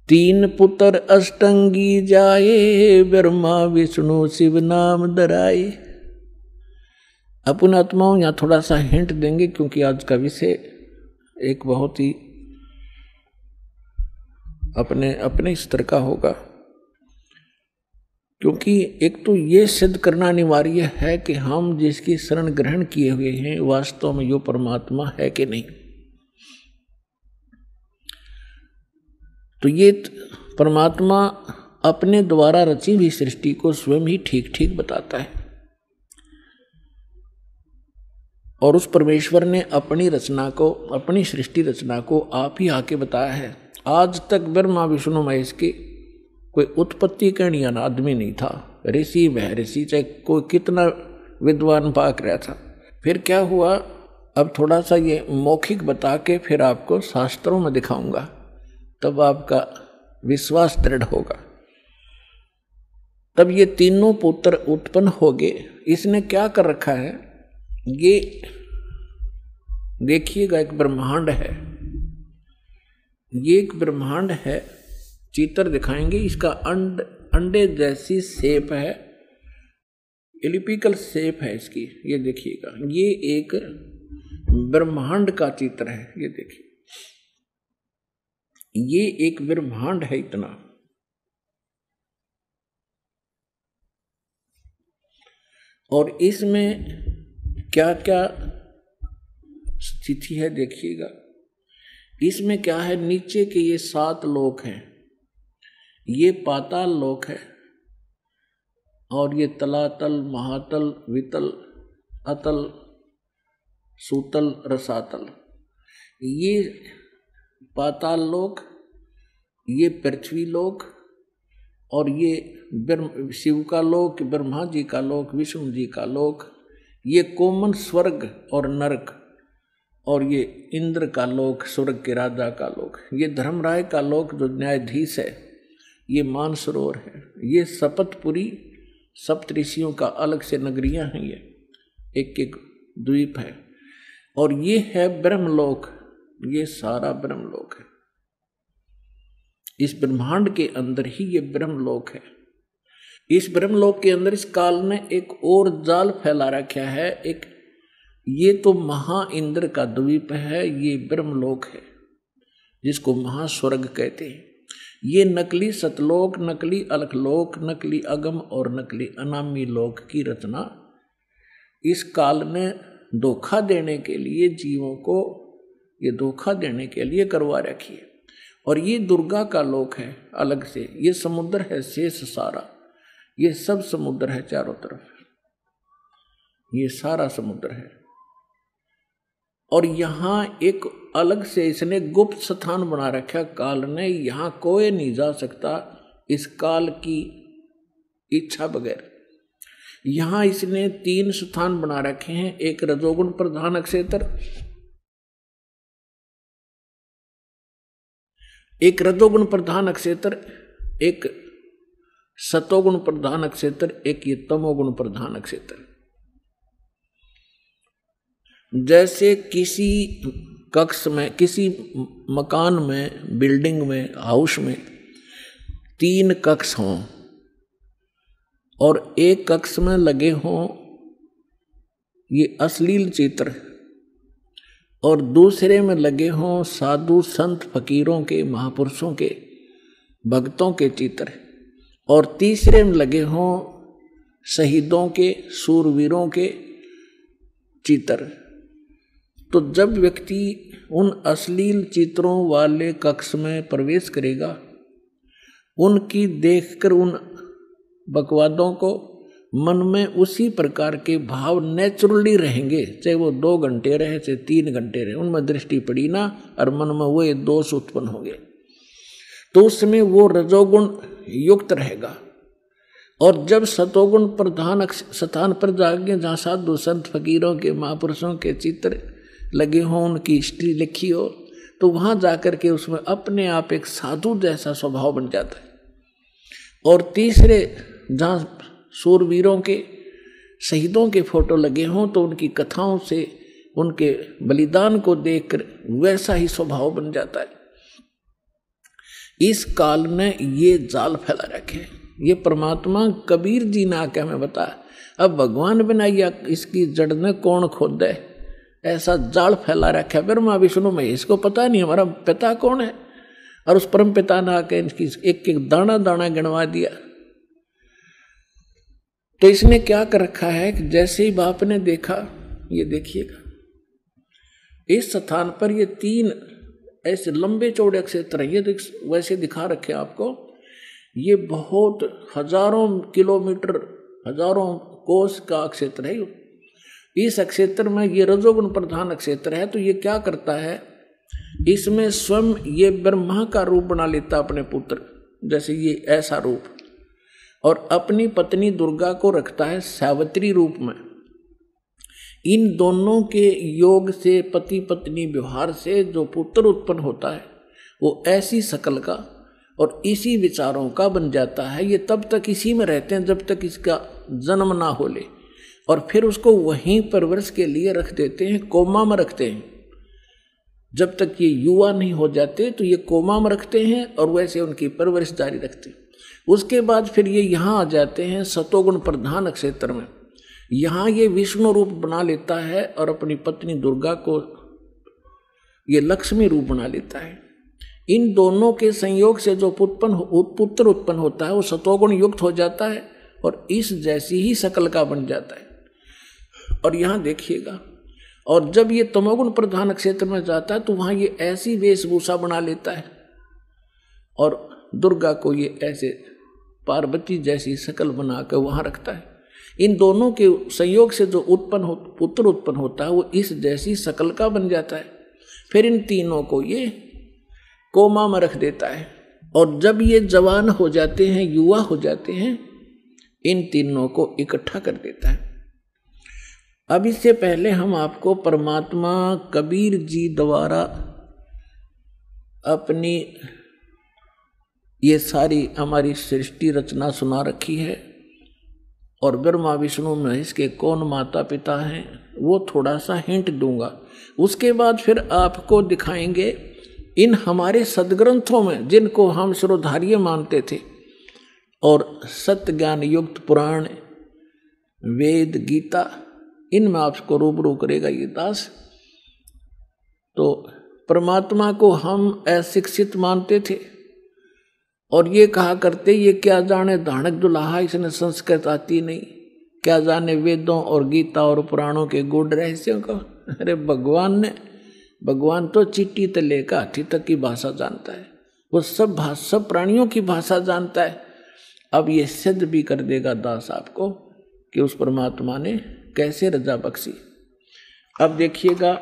3 पुत्र अष्टंगी जाए, ब्रह्मा विष्णु शिव नाम धराए। अपन आत्माओं यहाँ थोड़ा सा हिंट देंगे, क्योंकि आज का विषय एक बहुत ही अपने स्तर का होगा। क्योंकि एक तो ये सिद्ध करना अनिवार्य है कि हम जिसकी शरण ग्रहण किए हुए हैं वास्तव में यो परमात्मा है कि नहीं। तो ये परमात्मा अपने द्वारा रची हुई सृष्टि को स्वयं ही ठीक ठीक बताता है, और उस परमेश्वर ने अपनी रचना को, अपनी सृष्टि रचना को आप ही आके बताया है। आज तक ब्रह्मा विष्णु महेश की कोई उत्पत्ति करने वाला आदमी नहीं था। ऋषि वह ऋषि, चाहे कोई कितना विद्वान पाक रहा था। फिर क्या हुआ, अब थोड़ा सा ये मौखिक बता के फिर आपको शास्त्रों में दिखाऊंगा, तब आपका विश्वास दृढ़ होगा। तब ये तीनों पुत्र उत्पन्न हो गए। इसने क्या कर रखा है, ये देखिएगा, एक ब्रह्मांड है, ये एक ब्रह्मांड है। चित्र दिखाएंगे, इसका अंडे जैसी शेप है, एलिपिकल शेप है इसकी। ये देखिएगा, ये एक ब्रह्मांड का चित्र है। ये देखिए, ये एक ब्रह्मांड है इतना। और इसमें क्या क्या स्थिति है देखिएगा। इसमें क्या है, नीचे के ये 7 लोक हैं, ये पाताल लोक है, और ये तलातल, महातल, वितल, अतल, सूतल, रसातल। ये पाताल लोक, ये पृथ्वी लोक, और ये शिव का लोक, ब्रह्मा जी का लोक, विष्णु जी का लोक, ये कोमन स्वर्ग और नरक, और ये इंद्र का लोक, स्वर्ग के राजा का लोक, ये धर्मराय का लोक जो न्यायाधीश है, ये मानसरोवर है, ये शपथपुरी सप्तऋषियों का अलग से नगरियां हैं, ये एक एक द्वीप है, और ये है ब्रह्मलोक। ये सारा ब्रह्मलोक है, इस ब्रह्मांड के अंदर ही ये ब्रह्मलोक है। इस ब्रह्मलोक के अंदर इस काल ने एक और जाल फैला रखा है। एक ये तो महा इंद्र का द्वीप है, ये ब्रह्मलोक है जिसको महास्वर्ग कहते हैं। ये नकली सतलोक, नकली अलखलोक, नकली अगम और नकली अनामी लोक की रचना इस काल ने धोखा देने के लिए, जीवों को ये धोखा देने के लिए करवा रखी है। और ये दुर्गा का लोक है अलग से। ये समुद्र है शेष सारा, ये सब समुद्र है चारों तरफ, ये सारा समुद्र है। और यहाँ एक अलग से इसने गुप्त स्थान बना रखा काल ने, यहाँ कोई नहीं जा सकता इस काल की इच्छा बगैर। यहाँ इसने 3 स्थान बना रखे हैं, एक रजोगुण प्रधान क्षेत्र, एक रजोगुण प्रधान क्षेत्र, एक सतोगुण प्रधान क्षेत्र, एक ये तमोगुण प्रधान क्षेत्र। जैसे किसी कक्ष में, किसी मकान में, बिल्डिंग में, हाउस में 3 कक्ष हों और एक कक्ष में लगे हों ये अश्लील चित्र, और दूसरे में लगे हों साधु संत फकीरों के, महापुरुषों के, भक्तों के चित्र, और तीसरे में लगे हों शहीदों के, सूरवीरों के चित्र, तो जब व्यक्ति उन अश्लील चित्रों वाले कक्ष में प्रवेश करेगा, उनकी देखकर उन बकवादों को मन में उसी प्रकार के भाव नेचुरली रहेंगे, चाहे वो 2 घंटे रहे चाहे 3 घंटे रहे, उनमें दृष्टि पड़ी ना और मन में वो दोष उत्पन्न होंगे, तो उसमें वो रजोगुण युक्त रहेगा। और जब सतोगुण प्रधान स्थान पर जाएंगे, जहाँ साधु संत फकीरों के महापुरुषों के चित्र लगे हों, उनकी हिस्ट्री लिखी हो, तो वहाँ जाकर के उसमें अपने आप एक साधु जैसा स्वभाव बन जाता है। और तीसरे, जहाँ सूरवीरों के शहीदों के फोटो लगे हों, तो उनकी कथाओं से उनके बलिदान को देखकर वैसा ही स्वभाव बन जाता है। इस काल ने ये जाल फैला रखे, ये परमात्मा कबीर जी ने आके हमें बताया। अब भगवान बनाइया इसकी जड़ ने कौन खोद है, ऐसा जाल फैला रखा है। ब्रह्मा विष्णु महेश को पता नहीं हमारा पिता कौन है, और उस परम पिता ने आके इनकी एक एक दाना दाना गिनवा दिया। तो इसने क्या कर रखा है कि जैसे ही बाप ने देखा, ये देखिएगा इस स्थान पर ये 3 ऐसे लंबे चौड़े क्षेत्र हैं, ये वैसे दिखा रखे आपको। ये बहुत हजारों किलोमीटर, हजारों कोस का क्षेत्र है। इस क्षेत्र में ये रजोगुण प्रधान क्षेत्र है। तो ये क्या करता है, इसमें स्वयं ये ब्रह्मा का रूप बना लेता अपने पुत्र, जैसे ये ऐसा रूप, और अपनी पत्नी दुर्गा को रखता है सावित्री रूप में। इन दोनों के योग से, पति पत्नी व्यवहार से जो पुत्र उत्पन्न होता है वो ऐसी शकल का और इसी विचारों का बन जाता है। ये तब तक इसी में रहते हैं जब तक इसका जन्म ना हो ले, और फिर उसको वहीं परवरिश के लिए रख देते हैं, कोमा में रखते हैं। जब तक ये युवा नहीं हो जाते तो ये कोमा में रखते हैं और वैसे उनकी परवरिश जारी रखते हैं। उसके बाद फिर ये यहाँ आ जाते हैं सतोगुण प्रधान क्षेत्र में। यहाँ ये विष्णु रूप बना लेता है और अपनी पत्नी दुर्गा को ये लक्ष्मी रूप बना लेता है। इन दोनों के संयोग से जो पुत्र उत्पन्न होता है वो सतोगुण युक्त हो जाता है और इस जैसी ही शकल का बन जाता है। और यहाँ देखिएगा, और जब ये तमोगुण प्रधान क्षेत्र में जाता है तो वहाँ ये ऐसी वेशभूषा बना लेता है और दुर्गा को ये ऐसे पार्वती जैसी शकल बनाकर वहाँ रखता है। इन दोनों के संयोग से जो पुत्र उत्पन्न होता है वो इस जैसी शकल का बन जाता है। फिर इन तीनों को ये कोमा में रख देता है, और जब ये जवान हो जाते हैं, युवा हो जाते हैं, इन तीनों को इकट्ठा कर देता है। अब इससे पहले हम आपको परमात्मा कबीर जी द्वारा अपनी ये सारी हमारी सृष्टि रचना सुना रखी है, और ब्रह्मा विष्णु महेश के कौन माता पिता हैं वो थोड़ा सा हिंट दूंगा। उसके बाद फिर आपको दिखाएंगे इन हमारे सदग्रंथों में, जिनको हम शिरोधार्य मानते थे, और सत्य ज्ञान युक्त पुराण, वेद, गीता, इनमें आपको रूबरू करेगा ये दास। तो परमात्मा को हम अशिक्षित मानते थे और ये कहा करते ये क्या जाने धानक दुल्हा, इसने संस्कृत आती नहीं, क्या जाने वेदों और गीता और पुराणों के गूढ़ रहस्यों को। अरे भगवान तो चिट्ठी से लेकर हाथी तक की भाषा जानता है, वो सब प्राणियों की भाषा जानता है। अब ये सिद्ध भी कर देगा दास आपको कि उस परमात्मा ने कैसे रजा बख्शी। अब देखिएगा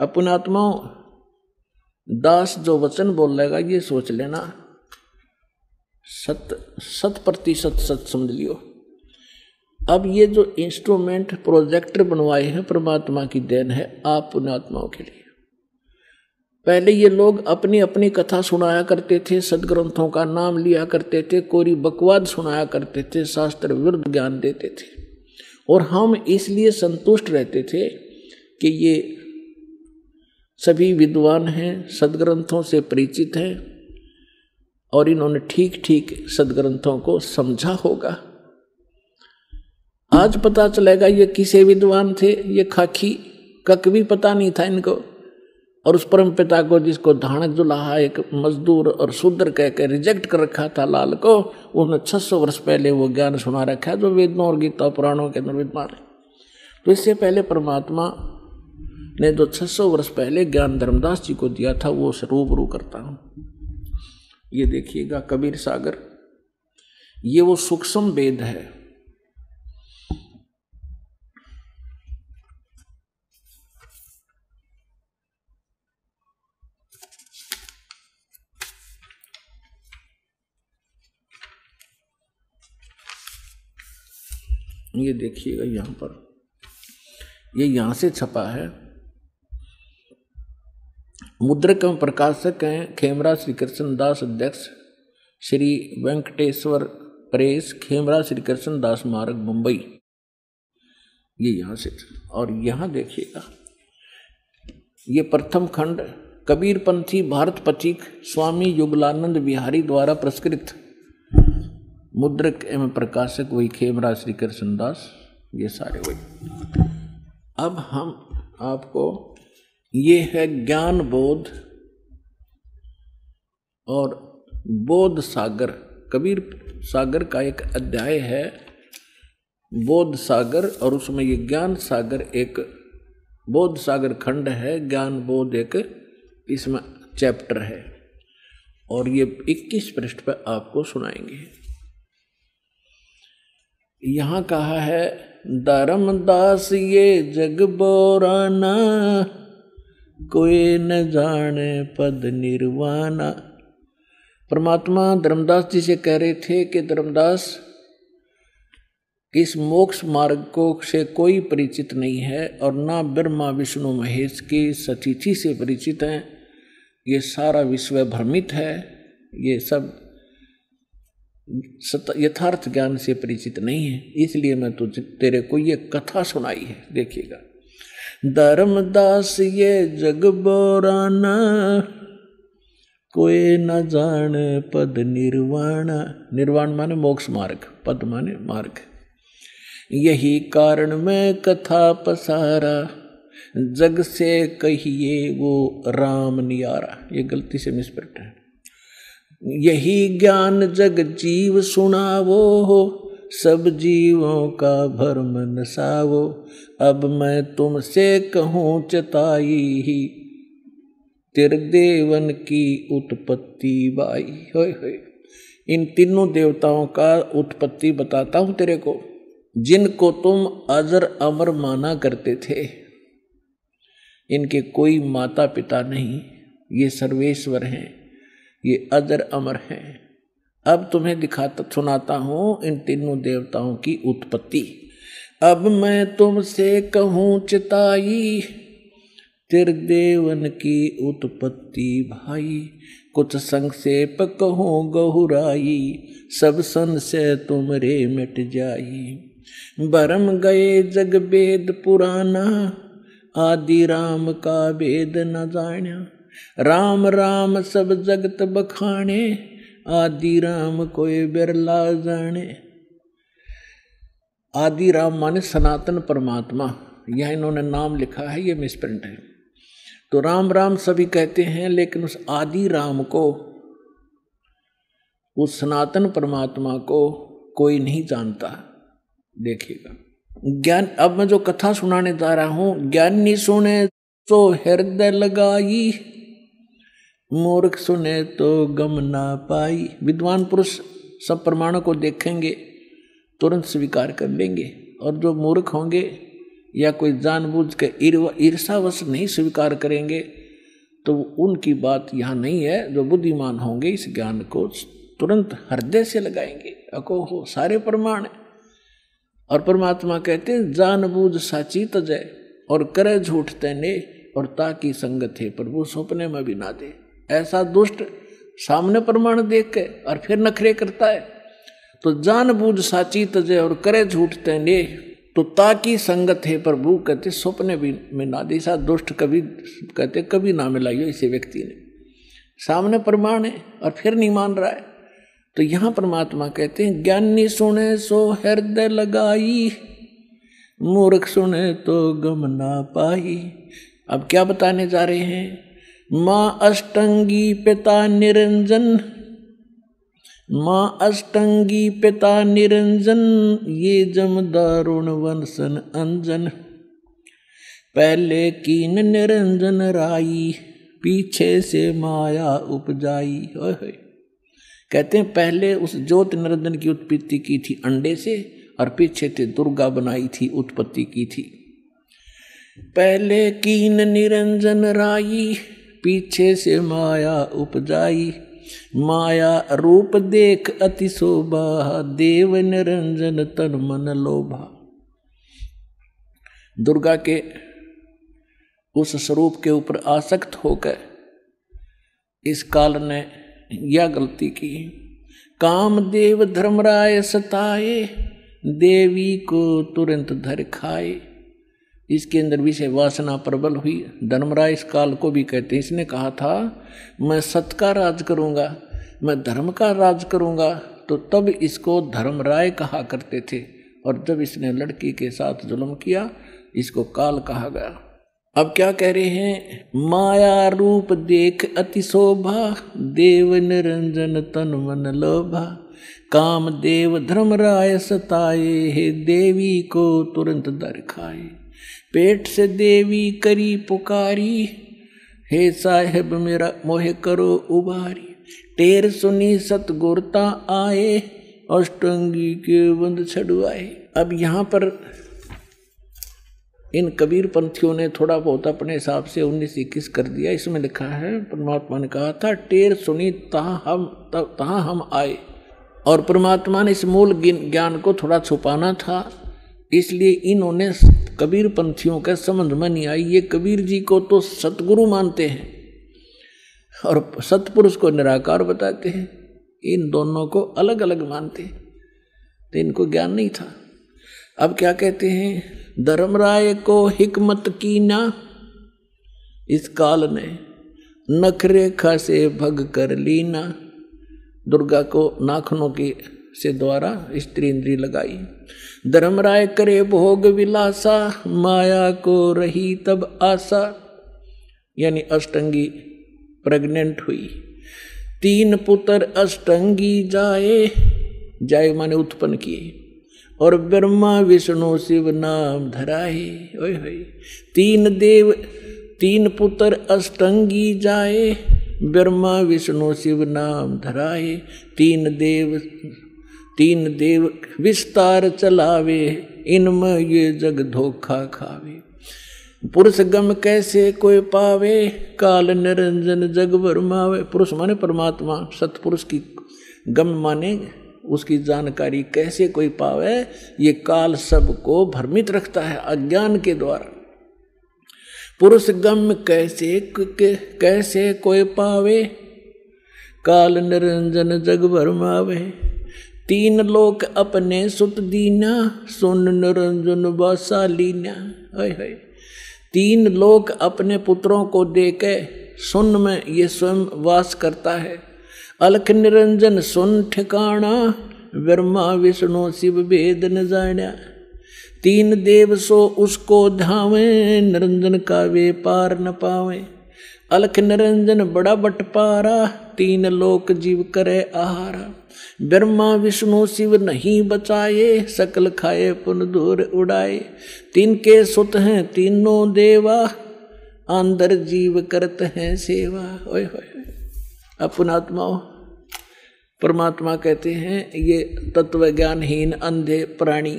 अपनात्माओं, दास जो वचन बोल लेगा ये सोच लेना 100% सच समझ लियो। अब ये जो इंस्ट्रूमेंट प्रोजेक्टर बनवाए हैं परमात्मा की देन है आप पुण्यात्माओं के लिए। पहले ये लोग अपनी अपनी कथा सुनाया करते थे, सदग्रंथों का नाम लिया करते थे, कोरी बकवाद सुनाया करते थे, शास्त्र विरुद्ध ज्ञान देते थे, और हम इसलिए संतुष्ट रहते थे कि ये सभी विद्वान हैं, सदग्रंथों से परिचित हैं और इन्होंने ठीक ठीक सदग्रंथों को समझा होगा। आज पता चलेगा ये किसे विद्वान थे, ये खाकी कक भी पता नहीं था इनको, और उस परम पिता को जिसको धानक दुल्हा एक मजदूर और शूद्र कह के रिजेक्ट कर रखा था लाल को, उन्होंने 600 वर्ष पहले वो ज्ञान सुना रखा है जो वेदों और गीता पुराणों के अंदर विद्वान है। तो इससे पहले परमात्मा ने जो 600 वर्ष पहले ज्ञान धर्मदास जी को दिया था वो रूबरू करता हूं। ये देखिएगा कबीर सागर, ये वो सूक्ष्म वेद है। ये देखिएगा यहां पर, ये यहां से छपा है। मुद्रक एवं प्रकाशक हैं खेमरा श्री कृष्ण दास, अध्यक्ष श्री वेंकटेश्वर प्रेस, खेमरा श्री कृष्ण दास मार्ग, मुंबई। ये यहां से, और यहां देखिएगा ये प्रथम खंड कबीरपंथी भारत पथिक स्वामी युगलानंद बिहारी द्वारा प्रस्कृत, मुद्रक एवं प्रकाशक वही खेमरा श्री कृष्ण दास, ये सारे वही। अब हम आपको, ये है ज्ञान बोध और बोध सागर, कबीर सागर का एक अध्याय है बोध सागर, और उसमें ये ज्ञान सागर एक बोध सागर खंड है, ज्ञान बोध एक इसमें चैप्टर है, और ये 21 पृष्ठ पर आपको सुनाएंगे। यहां कहा है धर्मदास ये जग बोराना, कोई न जाने पद निर्वाणा। परमात्मा धर्मदास जी से कह रहे थे कि धर्मदास, इस मोक्ष मार्ग को से कोई परिचित नहीं है, और ना ब्रह्मा विष्णु महेश की सतिथि से परिचित हैं। ये सारा विश्व भ्रमित है, ये सब यथार्थ ज्ञान से परिचित नहीं है, इसलिए मैं तुझे तेरे को ये कथा सुनाई है। देखिएगा, धर्मदास ये जग बोराना, कोई न जाने पद निर्वाण। निर्वाण माने मोक्ष मार्ग, पद माने मार्ग। यही कारण मैं कथा पसारा, जग से कहिए वो राम नियारा। ये गलती से मिसप्रिंट है। यही ज्ञान जग जीव सुनावो, सब जीवों का भरम नसावो। अब मैं तुमसे कहूँ चताई, तेरे देवन की उत्पत्ति बाई। होय होय, इन तीनों देवताओं का उत्पत्ति बताता हूँ तेरे को, जिनको तुम अजर अमर माना करते थे। इनके कोई माता पिता नहीं, ये सर्वेश्वर हैं, ये अजर अमर हैं। अब तुम्हें दिखाता सुनाता हूं इन तीनों देवताओं की उत्पत्ति। अब मैं तुमसे कहूँ चिताई, तेरे देवन की उत्पत्ति भाई। कुछ संक्षेप कहूँ गहुराई, सब संशय तुमरे मिट जाई। भरम गए जग वेद पुराना, आदि राम का वेद न जाना। राम राम सब जगत बखाने, आदि राम कोई बिरला जाने। आदि राम माने सनातन परमात्मा, यह इन्होंने नाम लिखा है, ये मिसप्रिंट है। तो राम राम सभी कहते हैं, लेकिन उस आदि राम को, उस सनातन परमात्मा को कोई नहीं जानता। देखिएगा ज्ञान, अब मैं जो कथा सुनाने जा रहा हूं, ज्ञानी सुने तो हृदय लगाई, मूर्ख सुने तो गम ना पाई। विद्वान पुरुष सब प्रमाणों को देखेंगे, तुरंत स्वीकार कर लेंगे, और जो मूर्ख होंगे या कोई जानबूझ के ईर्षावश नहीं स्वीकार करेंगे, तो उनकी बात यहाँ नहीं है। जो बुद्धिमान होंगे इस ज्ञान को तुरंत हृदय से लगाएंगे। अको हो सारे प्रमाण। और परमात्मा कहते हैं जानबूझ साची तजय, और करे झूठ तैने, और ताकि संगत है प्रभु सपने में भी ना दे। ऐसा दुष्ट सामने प्रमाण देख के और फिर नखरे करता है। तो जानबूझ साची तजय और करे झूठ तैने, तो ताकि संगत है प्रभु कहते सपने भी में ना दे। ऐसा दुष्ट कभी कहते कभी ना मिलाइयो इसे व्यक्ति ने। सामने प्रमाण है और फिर नहीं मान रहा है। तो यहाँ परमात्मा कहते हैं ज्ञानी सुने सो हृदय लगाई, मूर्ख सुने तो गम ना पाई। अब क्या बताने जा रहे हैं? माँ अष्टंगी पिता निरंजन, माँ अष्टंगी पिता निरंजन, ये जम दारुण वंशन अंजन। पहले कीन निरंजन राई, पीछे से माया उपजाई। कहते हैं पहले उस ज्योत निरंजन की उत्पत्ति की थी अंडे से, और पीछे से दुर्गा बनाई थी, उत्पत्ति की थी। पहले कीन निरंजन राई, पीछे से माया उपजाई। माया रूप देख अति शोभा, देव निरंजन तन मन लोभा। दुर्गा के उस स्वरूप के ऊपर आसक्त होकर इस काल ने यह गलती की। कामदेव धर्मराय सताए, देवी को तुरंत धर खाए। इसके अंदर विषय वासना प्रबल हुई। धर्मराय इस काल को भी कहते हैं। इसने कहा था मैं सत्य का राज करूंगा, मैं धर्म का राज करूंगा, तो तब इसको धर्मराय कहा करते थे। और जब इसने लड़की के साथ जुल्म किया, इसको काल कहा गया। अब क्या कह रहे हैं? माया रूप देख अति शोभा, देव निरंजन तन मन लोभा। कामदेव धर्मराय सताए, हे देवी को तुरंत दर खाए। पेट से देवी करी पुकारी, हे साहेब मेरा मोह करो उबारी। टेर सुनी सतगुरता आए, अष्टंगी के बंद छड़वाए। अब यहाँ पर इन कबीर पंथियों ने थोड़ा बहुत अपने हिसाब से 19-21 कर दिया। इसमें लिखा है परमात्मा ने कहा था टेर सुनी तहाँ हम आए, और परमात्मा ने इस मूल ज्ञान को थोड़ा छुपाना था, इसलिए इन्होंने कबीर पंथियों के समझ में नहीं आई। ये कबीर जी को तो सतगुरु मानते हैं और सतपुरुष को निराकार बताते हैं, इन दोनों को अलग अलग मानते हैं, तो इनको ज्ञान नहीं था। अब क्या कहते हैं? धर्मराय को हिकमत कीना, इस काल ने नख रेखा से भग कर लीना। दुर्गा को नाखनों की से द्वारा स्त्री इंद्री लगाई। धर्मराय करे भोग विलासा, माया को रही तब आशा। यानी अष्टंगी प्रेग्नेंट हुई। 3 पुत्र अष्टंगी जाए, जाए माने उत्पन्न किए, और ब्रह्मा विष्णु शिव नाम धराए। ओए होए 3 पुत्र अष्टंगी जाए, ब्रह्मा विष्णु शिव नाम धराए। 3 देव विस्तार चलावे, इनमें ये जग धोखा खावे। पुरुष गम कैसे कोई पावे, काल निरंजन जग भरमावे। पुरुष माने परमात्मा, सतपुरुष की गम माने उसकी जानकारी कैसे कोई पावे, ये काल सबको भ्रमित रखता है अज्ञान के द्वारा। पुरुष गम कैसे कोई पावे, काल निरंजन जग भरमावे। 3 लोक अपने सुत दीना, सुन निरंजन बासालीना। 3 लोक अपने पुत्रों को देके सुन में ये स्वयं वास करता है। अलख निरंजन सुन ठिकाना, ब्रह्मा विष्णु शिव भेद न जाना। 3 देव सो उसको धावे, निरंजन का वे पार न पावे। अलख निरंजन बड़ा बटपारा, 3 लोक जीव करे आहारा। ब्रह्मा विष्णु शिव नहीं बचाए, सकल खाए पुन दूर उड़ाए। 3 के सुत हैं तीनों देवा, अंदर जीव करते हैं सेवा। ओए होए अपनात्माओं, परमात्मा कहते हैं ये तत्व ज्ञानहीन अंधे प्राणी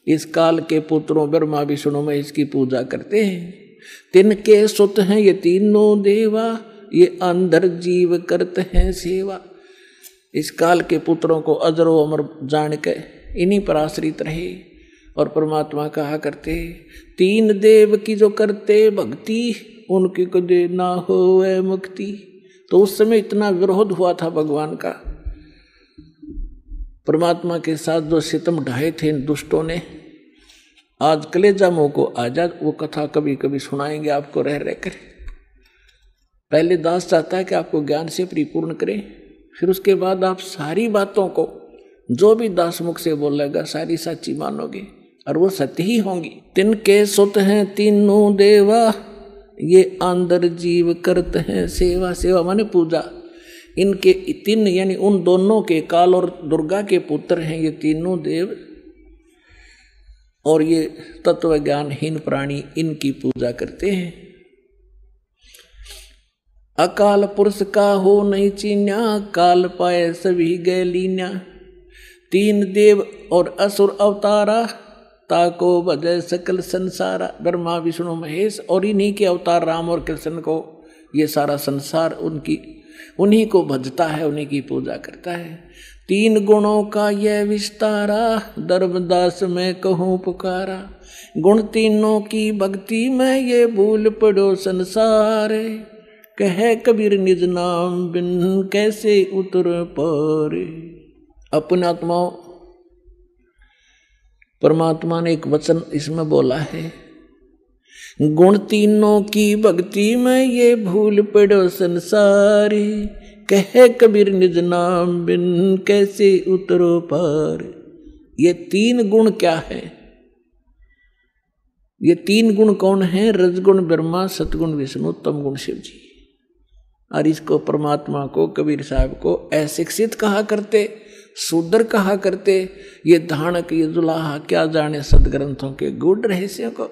इस काल के पुत्रों ब्रह्मा विष्णु में इसकी पूजा करते हैं। 3 के सुत हैं ये तीनों देवा, ये अंदर जीव करते हैं सेवा। इस काल के पुत्रों को अजरो अमर जान के इन्हीं पर आश्रित रहे। और परमात्मा कहा करते 3 देव की जो करते भक्ति, उनकी कदे ना होवे मुक्ति। तो उस समय इतना विरोध हुआ था भगवान का, परमात्मा के साथ जो सितम ढाए थे इन दुष्टों ने। आज कलेजा मोह को आजाद, वो कथा कभी कभी सुनाएंगे आपको रह कर। पहले दास चाहता है कि आपको ज्ञान से परिपूर्ण करें, फिर उसके बाद आप सारी बातों को जो भी दास मुख से बोलेगा सारी सच्ची मानोगे और वो सत्य ही होंगी। 3 के सुत हैं तीनों देवा, ये अंदर जीव करते हैं सेवा। सेवा माने पूजा। इनके 3 यानी उन दोनों के, काल और दुर्गा के पुत्र हैं ये तीनों देव, और ये तत्व ज्ञानहीन प्राणी इनकी पूजा करते हैं। अकाल पुरुष का हो नहीं चीन्या, काल पाए सभी गए लीन्या। 3 देव और असुर अवतारा, ताको भजय सकल संसारा। ब्रह्मा विष्णु महेश और इन्हीं के अवतार राम और कृष्ण को ये सारा संसार उन्हीं को भजता है, उन्हीं की पूजा करता है। 3 गुणों का यह विस्तारा, धर्मदास मैं कहूँ पुकारा। गुण तीनों की भक्ति में ये भूल पड़ो संसार। कहे कबीर निज नाम बिन कैसे उतर पारे। अपने आत्माओं, परमात्मा ने एक वचन इसमें बोला है, गुण तीनों की भक्ति में ये भूल पड़ो संसारी। कहे कबीर निज नाम बिन कैसे उतरो पार। ये 3 गुण क्या है? ये 3 गुण कौन है? रजगुण ब्रह्मा, सतगुण विष्णु, तमगुण शिव जी। और इसको परमात्मा को, कबीर साहब को अशिक्षित कहा करते, शूद्र कहा करते। ये धानक, ये जुलाहा क्या जाने सदग्रंथों के गूढ़ रहस्यों को।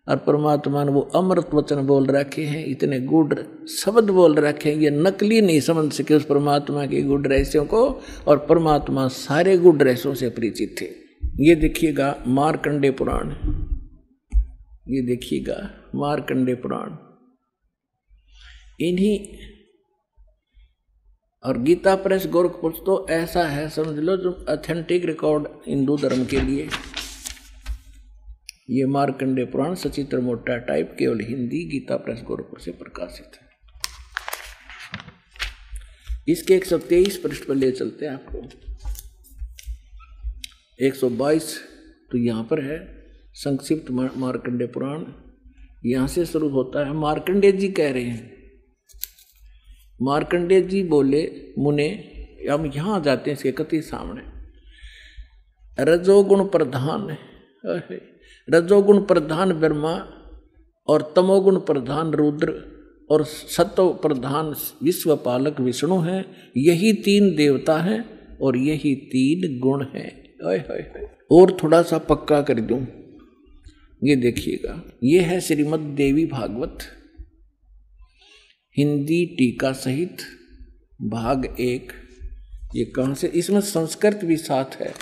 और परमात्मा ने वो अमृत वचन बोल रखे हैं, इतने गूढ़ शब्द बोल रखे हैं, ये नकली नहीं समझ सके उस परमात्मा के गूढ़ रहस्यों को। और परमात्मा सारे गूढ़ रहस्यों से परिचित थे। ये देखिएगा मार्कंडेय पुराण, ये देखिएगा मार्कंडेय पुराण। इन्हीं और गीता प्रेस गोरखपुर तो ऐसा है, समझ लो, जो ऑथेंटिक रिकॉर्ड हिंदू धर्म के लिए। ये मार्कंडेय पुराण सचित्र मोटा टाइप, केवल हिंदी, गीता प्रेस गोरखपुर से प्रकाशित है। इसके 123 पृष्ठ पर ले चलते हैं आपको। 122 तो यहाँ पर है संक्षिप्त मार्कंडेय पुराण। यहाँ से शुरू होता है। मार्कंडेय जी कह रहे हैं, मार्कंडेय जी बोले, मुने, हम यहाँ जाते हैं इसके कति सामने। रजोगुण प्रधान, रजोगुण प्रधान ब्रह्मा और तमोगुण प्रधान रुद्र और सत्व प्रधान विश्वपालक विष्णु हैं। यही 3 देवता हैं और यही 3 गुण हैं। और थोड़ा सा पक्का कर दूं, ये देखिएगा, ये है श्रीमद् देवी भागवत हिंदी टीका सहित भाग 1। ये कहाँ से? इसमें संस्कृत भी साथ है।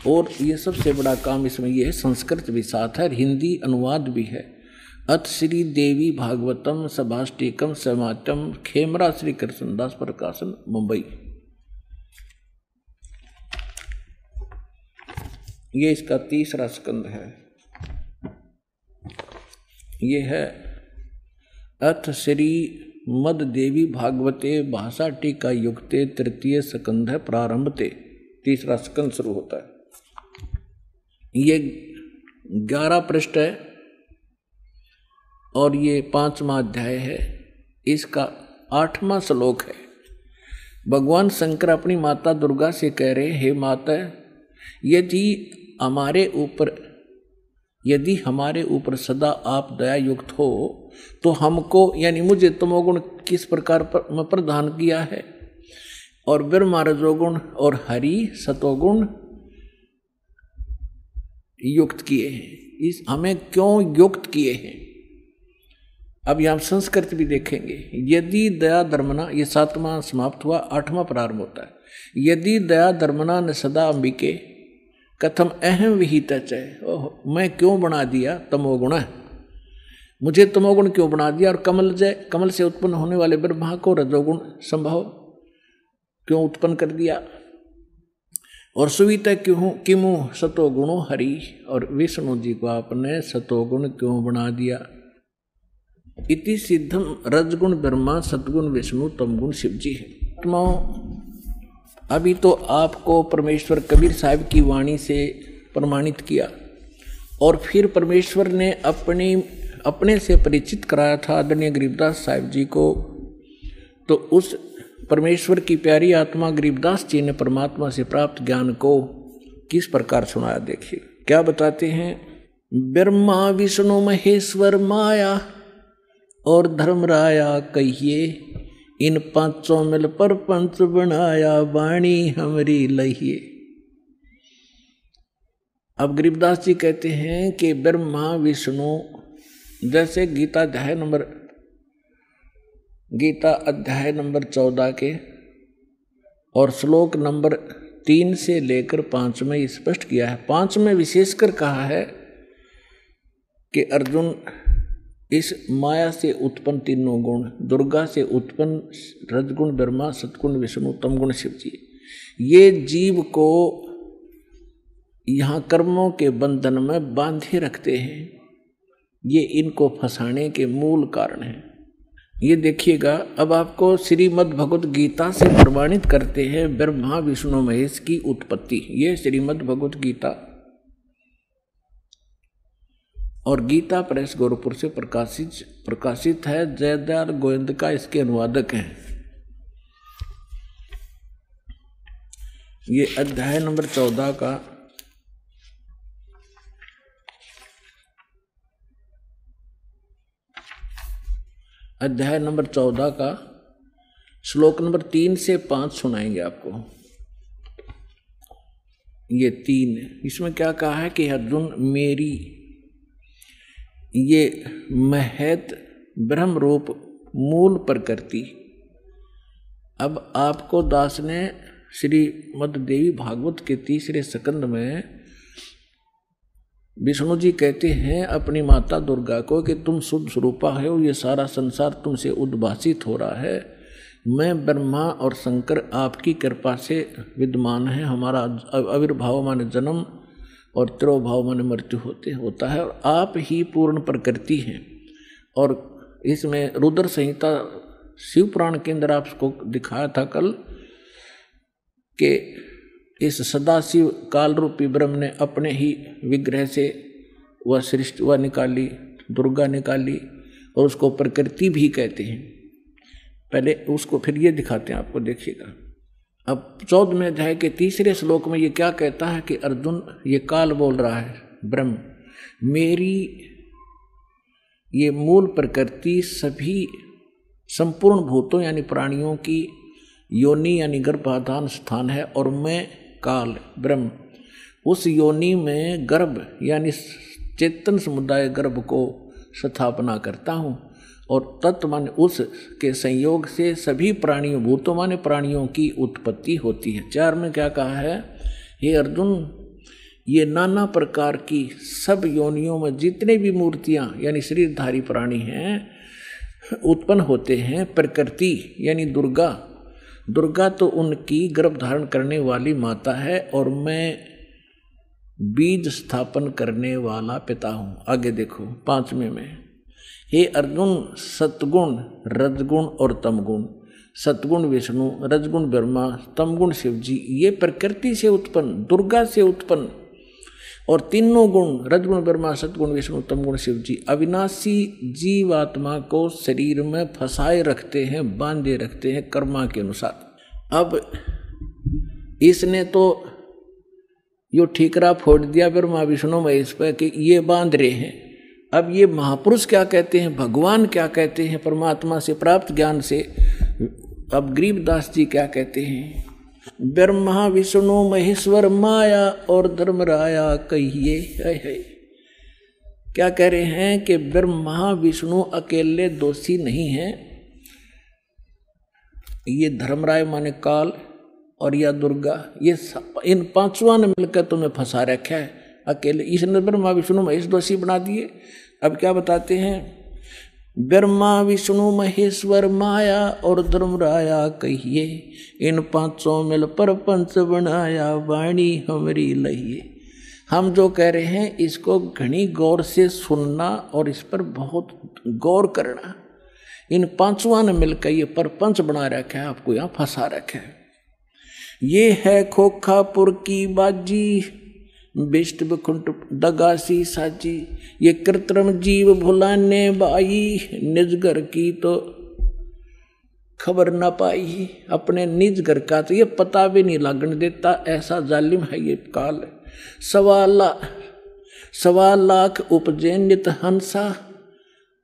और ये सबसे बड़ा काम इसमें ये है, संस्कृत भी साथ है, हिंदी अनुवाद भी है। अथ श्री देवी भागवतम सभाष्टिकम समातम, खेमरा श्री कृष्णदास प्रकाशन, मुंबई। ये इसका 3रा स्कंद है। ये है अथ श्री मद देवी भागवते भाषा टीका युक्ते 3 स्कंध है, प्रारंभते। 3रा स्कंद शुरू होता है। ये 11 पृष्ठ है और ये 5वां अध्याय है। इसका 8वां श्लोक है। भगवान शंकर अपनी माता दुर्गा से कह रहे, हे माता, यदि हमारे ऊपर सदा आप दया युक्त हो तो हमको, यानी मुझे तमोगुण किस प्रकार प्रदान किया है, और ब्रह्मा रजोगुण और हरि सतोगुण युक्त किए हैं। हमें क्यों युक्त किए हैं? अब यहाँ संस्कृत भी देखेंगे। यदि दया धर्मना, ये 7वां समाप्त हुआ, 8वां प्रारंभ होता है। यदि दया धर्मना न सदा अंबिके कथम अहम विहित च। मैं क्यों बना दिया तमोगुण, मुझे तमोगुण क्यों बना दिया? और कमल से उत्पन्न होने वाले ब्रह्मा को रजोगुण संभव क्यों उत्पन्न कर दिया? और सुवित क्यों किमु सतोगुणो हरि, और विष्णु जी को आपने सतोगुण क्यों बना दिया? इति सिद्धम रजगुण ब्रह्मा, सतगुण विष्णु, तमगुण शिव जी है। अभी तो आपको परमेश्वर कबीर साहब की वाणी से प्रमाणित किया, और फिर परमेश्वर ने अपने से परिचित कराया था आदरणीय गरीबदास साहब जी को। तो उस परमेश्वर की प्यारी आत्मा गरीबदास जी ने परमात्मा से प्राप्त ज्ञान को किस प्रकार सुनाया, देखिए क्या बताते हैं। ब्रह्मा विष्णु महेश्वर माया और धर्मराया कहिए, इन 5 मिल पर पंच बनाया, वाणी हमरी लहिए। अब गरीबदास जी कहते हैं कि ब्रह्मा विष्णु, जैसे गीता अध्याय नंबर 14 के और श्लोक नंबर 3 से लेकर 5 में स्पष्ट किया है। 5 में विशेषकर कहा है कि अर्जुन, इस माया से उत्पन्न तीनों गुण, दुर्गा से उत्पन्न रजगुण ब्रह्मा, सतगुण विष्णु, तमगुण शिव जी, ये जीव को यहाँ कर्मों के बंधन में बांधे रखते हैं। ये इनको फंसाने के मूल कारण हैं। ये देखिएगा, अब आपको श्रीमद् भगवत गीता से प्रमाणित करते हैं ब्रह्मा विष्णु महेश की उत्पत्ति। ये श्रीमद् भगवत गीता और गीता प्रेस गोरखपुर से प्रकाशित है। जयदयाल गोविंद का इसके अनुवादक हैं। ये अध्याय नंबर 14 का श्लोक नंबर 3 से 5 सुनाएंगे आपको। ये 3, इसमें क्या कहा है कि अर्जुन, मेरी ये महत ब्रह्म रूप मूल प्रकृति। अब आपको दास ने श्रीमद् देवी भागवत के 3 स्कंद में विष्णु जी कहते हैं अपनी माता दुर्गा को कि तुम शुद्ध स्वरूपा हो, ये सारा संसार तुमसे उद्भासित हो रहा है। मैं ब्रह्मा और शंकर आपकी कृपा से विद्यमान है। हमारा आविर्भाव माने जन्म और तिरोभाव माने मृत्यु होता है, और आप ही पूर्ण प्रकृति हैं। और इसमें रुद्र संहिता शिव पुराण के अंदर आपको दिखाया था कल कि इस सदाशिव काल रूपी ब्रह्म ने अपने ही विग्रह से वह सृष्टि वह निकाली, दुर्गा निकाली, और उसको प्रकृति भी कहते हैं। पहले उसको फिर ये दिखाते हैं आपको, देखिएगा। अब 14वें अध्याय के 3 श्लोक में ये क्या कहता है कि अर्जुन, ये काल बोल रहा है ब्रह्म, मेरी ये मूल प्रकृति सभी संपूर्ण भूतों यानी प्राणियों की योनि यानी गर्भाधान स्थान है, और मैं काल ब्रह्म उस योनि में गर्भ यानी चेतन समुदाय गर्भ को स्थापना करता हूँ, और तत्व माने उस के संयोग से सभी प्राणियों, भूतों माने प्राणियों की उत्पत्ति होती है। 4 में क्या कहा है, हे अर्जुन, ये नाना प्रकार की सब योनियों में जितने भी मूर्तियाँ यानी शरीरधारी प्राणी हैं उत्पन्न होते हैं। प्रकृति यानी दुर्गा तो उनकी गर्भ धारण करने वाली माता है, और मैं बीज स्थापन करने वाला पिता हूँ। आगे देखो 5वें में, हे अर्जुन, सतगुण रजगुण और तमगुण, सतगुण विष्णु, रजगुण ब्रह्मा, तमगुण शिव जी, ये प्रकृति से उत्पन्न, दुर्गा से उत्पन्न, और तीनों गुण रजगुण ब्रह्मा, सतगुण विष्णु, तमगुण शिव जी अविनाशी जीवात्मा को शरीर में फंसाए रखते हैं, बांधे रखते हैं कर्मा के अनुसार। अब इसने तो यो ठीकरा फोड़ दिया ब्रह्मा विष्णु महेश पर कि ये बांध रहे हैं। अब ये महापुरुष क्या कहते हैं, भगवान क्या कहते हैं परमात्मा से प्राप्त ज्ञान से। अब गरीबदास जी क्या कहते हैं, ब्रह्मा विष्णु महेश्वर माया और धर्मराया कहिए। क्या कह रहे हैं कि ब्रह्मा विष्णु अकेले दोषी नहीं हैं, ये धर्मराय माने काल और या दुर्गा, ये इन पांचों ने मिलकर तुम्हें फंसा रखा है। अकेले इसने ब्रह्मा विष्णु महेश दोषी बना दिए। अब क्या बताते हैं, ब्रह्मा विष्णु महेश्वर माया और धर्मराया कहिए, इन पांचों मिल पर पंच बनाया वाणी हमरी लहिए। हम जो कह रहे हैं इसको घनी गौर से सुनना और इस पर बहुत गौर करना। इन पांचों ने मिलकर ये परपंच बना रखा है, आपको यहाँ फंसा रखा है। ये है खोखापुर की बाजी, बिष्ट बखुंट दगासी साजी, ये कृत्रिम जीव भुलाने बाई, निज घर की तो खबर ना पाई। अपने निज घर का तो ये पता भी नहीं लगने देता, ऐसा जालिम है ये काल। 1.25 लाख उपजे नित हंसा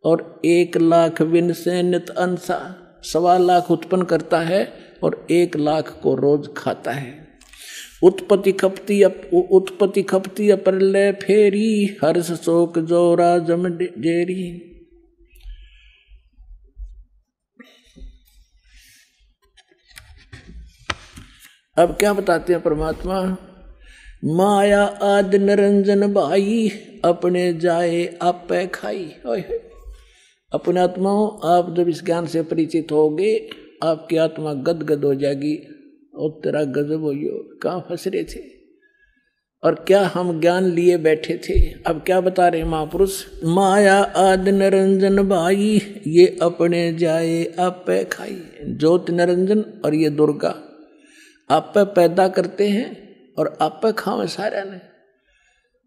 और 1 लाख विन से नित अंसा। 1.25 लाख उत्पन्न करता है और 1 लाख को रोज खाता है। उत्पत्ति खपती प्रलय फेरी, हर्ष शोक जोरा जम जेरी। अब क्या बताते हैं परमात्मा, माया आदि निरंजन भाई, अपने जाए आप पे खाई। अपने आत्माओं, आप जब इस ज्ञान से परिचित होगे, आपकी आत्मा गदगद हो जाएगी। और तेरा गजब हो, कहाँ फंस रहे थे और क्या हम ज्ञान लिए बैठे थे। अब क्या बता रहे महापुरुष, माया आदि निरंजन भाई, ये अपने जाए आप पे खाई। ज्योत निरंजन और ये दुर्गा आप पे पैदा करते हैं और आप पे खावे सारे ने।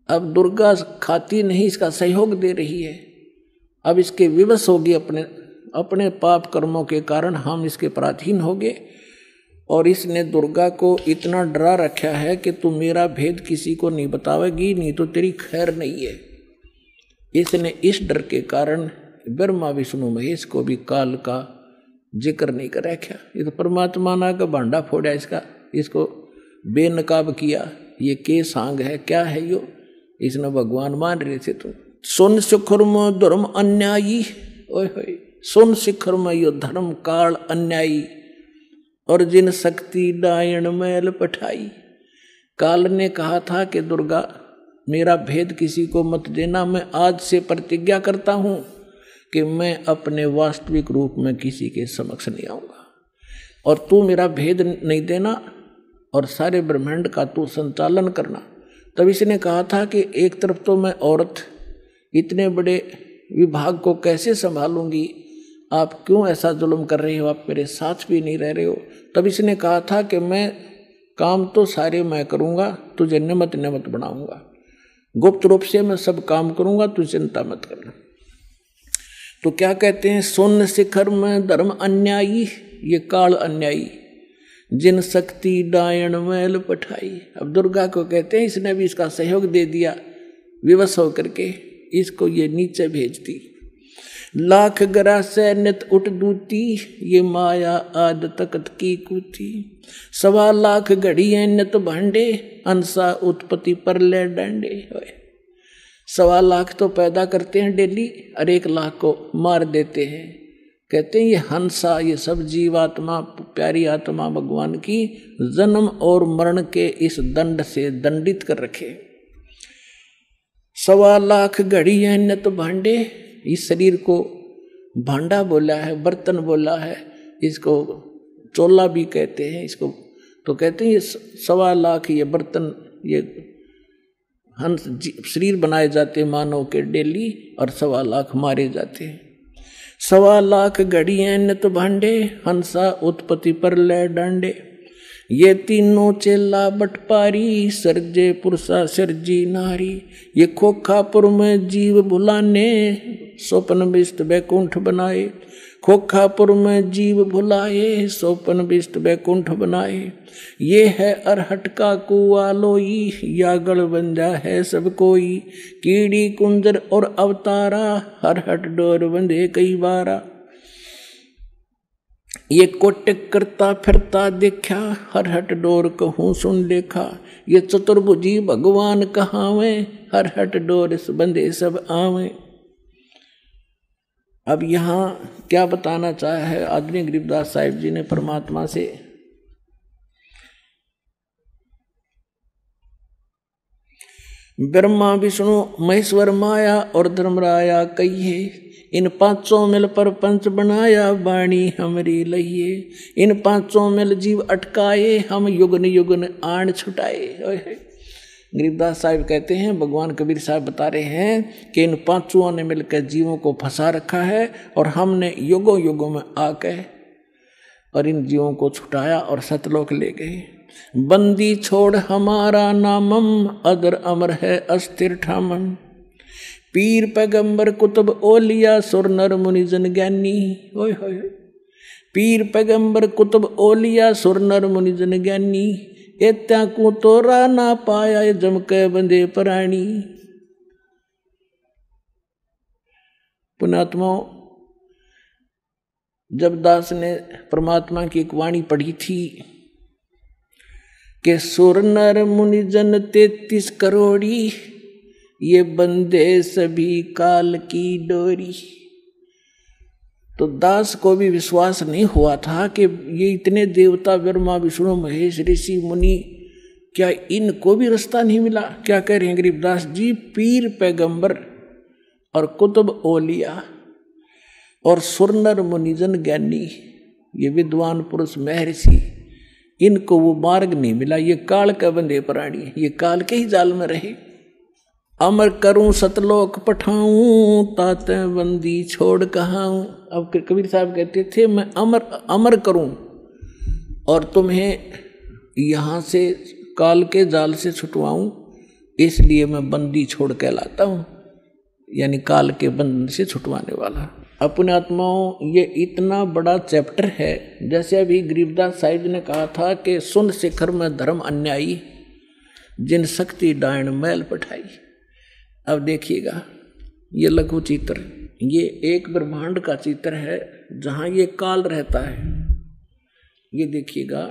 अब दुर्गा खाती नहीं, इसका सहयोग दे रही है। अब इसके विवश होगी, अपने पाप कर्मों के कारण हम इसके पराधीन हो गए। और इसने दुर्गा को इतना डरा रखा है कि तू मेरा भेद किसी को नहीं बतावेगी, नहीं तो तेरी खैर नहीं है। इसने इस डर के कारण ब्रह्मा विष्णु महेश को भी काल का जिक्र नहीं कर रखा। ये तो परमात्मा ना का भांडा फोड़ा इसको बेनकाब किया। ये के सांग है, क्या है यो, इसने भगवान मान रहे थे। तुम सुन शिखर में धर्म अन्यायी, ओए होए, सुन शिखर में यो धर्म काल अन्यायी, और जिन शक्ति डायण मैल पठाई। काल ने कहा था कि दुर्गा मेरा भेद किसी को मत देना। मैं आज से प्रतिज्ञा करता हूं कि मैं अपने वास्तविक रूप में किसी के समक्ष नहीं आऊंगा, और तू मेरा भेद नहीं देना और सारे ब्रह्मांड का तू संचालन करना। तब इसने कहा था कि एक तरफ तो मैं औरत इतने बड़े विभाग को कैसे संभालूंगी, आप क्यों ऐसा जुल्म कर रहे हो, आप मेरे साथ भी नहीं रह रहे हो। तब इसने कहा था कि मैं काम तो सारे मैं करूंगा, तुझे निमित्त बनाऊंगा, गुप्त रूप से मैं सब काम करूंगा, तू चिंता मत करना। तो क्या कहते हैं, सुन शिखर में धर्म अन्यायी, ये काल अन्यायी, जिन शक्ति डायण मैल पठाई। अब दुर्गा को कहते हैं इसने भी इसका सहयोग दे दिया, विवश होकर के इसको ये नीचे भेज दी। लाख गरा से नित उठ दूती, ये माया आद तकत की कूती। 1.25 लाख घड़ियां नित भांडे, अंसा उत्पत्ति पर ले डांडे। 1.25 लाख तो पैदा करते हैं डेली, और 1 लाख को मार देते हैं। कहते हैं ये हंसा, ये सब जीवात्मा, प्यारी आत्मा भगवान की जन्म और मरण के इस दंड से दंडित कर रखे। 1.25 लाख घड़ियां नित भांडे, इस शरीर को भांडा बोला है, बर्तन बोला है, इसको चोला भी कहते हैं इसको। तो कहते हैं ये 1.25 लाख ये बर्तन, ये हंस शरीर बनाए जाते मानव के डेली, और 1.25 लाख मारे जाते हैं। 1.25 लाख घड़ियां नित भांडे, हंसा उत्पत्ति पर ले डांडे। ये तीनों चेला बटपारी, सर्जे पुरुषा सर्जी नारी। ये खोखापुर में जीव भुलाने, स्वप्न विष्ट बैकुंठ बनाए। खोखापुर में जीव भुलाए, स्वप्न विष्ट बैकुंठ बनाए। ये है अरहट का कुआ लोई, या गढ़बंजा है सब कोई। कीड़ी कुंजर और अवतारा, अरहट डोर बंधे कई बारा। ये कोटिक करता फिरता देखा, हरहट डोर कहूँ सुन देखा। ये चतुर्भुजी भगवान कहावे, हरहट डोर बंधे सब आवे। अब यहाँ क्या बताना चाहा है आदरणीय गरीबदास साहिब जी ने परमात्मा से, ब्रह्मा विष्णु महेश्वर माया और धर्मराया कहिए। इन 500 मिल पर पंच बनाया, वाणी हमरी लहिए। इन 500 मिल जीव अटकाए, हम युगन युगन आण छुटाए। गरीबदास साहिब कहते हैं, भगवान कबीर साहब बता रहे हैं कि इन 500 ने मिलकर जीवों को फंसा रखा है, और हमने युगों युगों में आकर और इन जीवों को छुटाया और सतलोक ले गए। बंदी छोड़ हमारा नामम, अदर अमर है अस्थिर ठामम। पीर पैगंबर कुतुब ओलिया, सुर नर मुनि जन ज्ञानी। ओए होए, पीर पैगंबर कुतुब ओलिया, सुर नर मुनि जन ज्ञानी। एत्या को तोरा ना पाया, जम के बंदे प्राणी। पुणात्माओं, जब दास ने परमात्मा की एक वाणी पढ़ी थी के सुर नर मुनि जन 33 करोड़ी, ये बंदे सभी काल की डोरी। तो दास को भी विश्वास नहीं हुआ था कि ये इतने देवता ब्रह्मा विष्णु महेश ऋषि मुनि, क्या इनको भी रास्ता नहीं मिला? क्या कह रहे हैं गरीबदास जी? पीर पैगंबर और कुतुब ओलिया और सुरनर मुनिजन ज्ञानी, ये विद्वान पुरुष महर्षि, इनको वो मार्ग नहीं मिला। ये काल का बंधे प्राणी, ये काल के ही जाल में रहे। अमर करूं सतलोक पठाऊं, ताते बंदी छोड़ कहाऊं। अब कबीर साहब कहते थे मैं अमर करूं और तुम्हें यहां से काल के जाल से छुटवाऊं, इसलिए मैं बंदी छोड़ कहलाता हूं, यानी काल के बंधन से छुटवाने वाला। अपने आत्माओं, ये इतना बड़ा चैप्टर है। जैसे अभी गरीबदास साहिब ने कहा था कि सुन शिखर में धर्म अन्यायी, जिन शक्ति डायन मैल पठाई। अब देखिएगा ये लघु चित्र, ये एक ब्रह्मांड का चित्र है जहां ये काल रहता है। ये देखिएगा,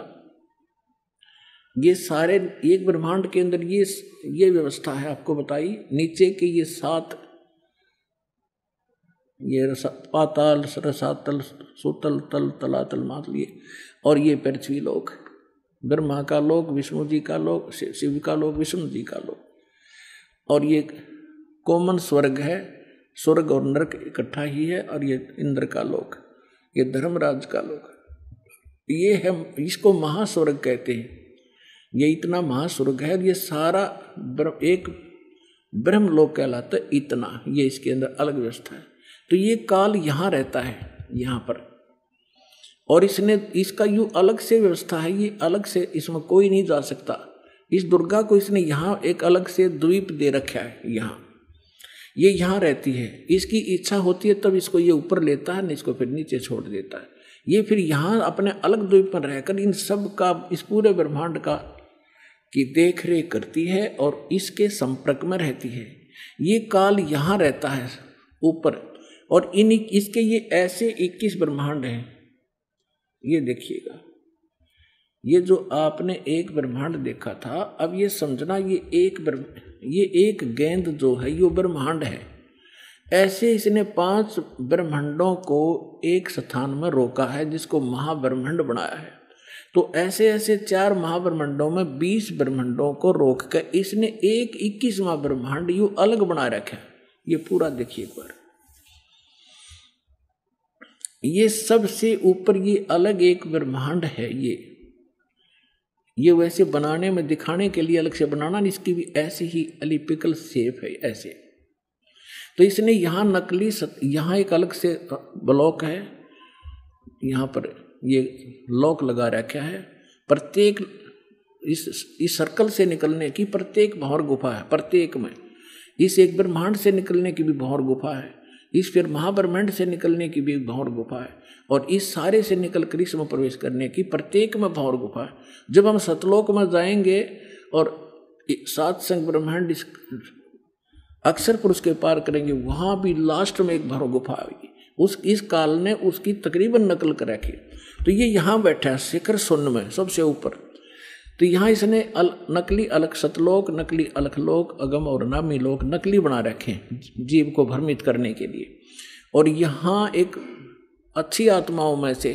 ये सारे एक ब्रह्मांड के अंदर ये व्यवस्था है आपको बताई। नीचे के ये 7, ये पाताल रसातल सुतल तल तलातल मातल, और ये पृथ्वी लोक, ब्रह्मा का लोक, विष्णु जी का लोक, शिव का लोक, विष्णु जी का लोक, और ये कॉमन स्वर्ग है। स्वर्ग और नरक इकट्ठा ही है। और ये इंद्र का लोक, ये धर्मराज का लोक, ये है, इसको महास्वर्ग कहते हैं। ये इतना महास्वर्ग है, ये सारा एक ब्रह्म लोक कहलाता है। इतना ये इसके अंदर अलग व्यवस्था है। तो ये काल यहाँ रहता है, यहाँ पर, और इसने इसका यूं अलग से व्यवस्था है। ये अलग से, इसमें कोई नहीं जा सकता। इस दुर्गा को इसने यहाँ एक अलग से द्वीप दे रखा है। यहाँ ये यहाँ रहती है, इसकी इच्छा होती है तब इसको ये ऊपर लेता है, नहीं इसको फिर नीचे छोड़ देता है। ये फिर यहाँ अपने अलग द्वीप पर रहकर इन सब का, इस पूरे ब्रह्मांड का की देख रेख करती है और इसके संपर्क में रहती है। ये काल यहाँ रहता है ऊपर, और इसके ये ऐसे 21 ब्रह्मांड हैं। ये देखिएगा, ये जो आपने एक ब्रह्मांड देखा था, अब ये समझना ये एक गेंद जो है ये ब्रह्मांड है। ऐसे इसने 5 ब्रह्मांडों को एक स्थान में रोका है, जिसको महाब्रह्मांड बनाया है। तो ऐसे ऐसे 4 महाब्रह्मांडों में 20 ब्रह्मांडों को रोक कर इसने एक 21वां ब्रह्मांड यूं अलग बना रखा है। ये पूरा देखिए एक बार, ये सबसे ऊपर ये अलग एक ब्रह्मांड है। ये वैसे बनाने में, दिखाने के लिए अलग से बनाना, इसकी भी ऐसे ही एलिप्टिकल शेप है ऐसे। तो इसने यहाँ नकली यहाँ एक अलग से ब्लॉक है, यहाँ पर ये लॉक लगा रखा है। प्रत्येक इस सर्कल से निकलने की प्रत्येक भंवर गुफा है, प्रत्येक में। इस एक ब्रह्मांड से निकलने की भी भंवर गुफा है, इस फिर महाब्रह्मांड से निकलने की भी भंवर गुफा है, और इस सारे से निकल कर इसमें प्रवेश करने की प्रत्येक में भंवर गुफा है। जब हम सतलोक में जाएंगे और 7 संग ब्रह्मांड अक्षर पुरुष के पार करेंगे, वहाँ भी लास्ट में एक भंवर गुफा आएगी। इस काल ने उसकी तकरीबन नकल कर रखी। तो ये यहाँ बैठा है शिखर शून्य में सबसे ऊपर। तो यहाँ इसने नकली अलग सतलोक, नकली अलग लोक, अगम और नामी लोक नकली बना रखे हैं जीव को भ्रमित करने के लिए। और यहाँ एक अच्छी आत्माओं में से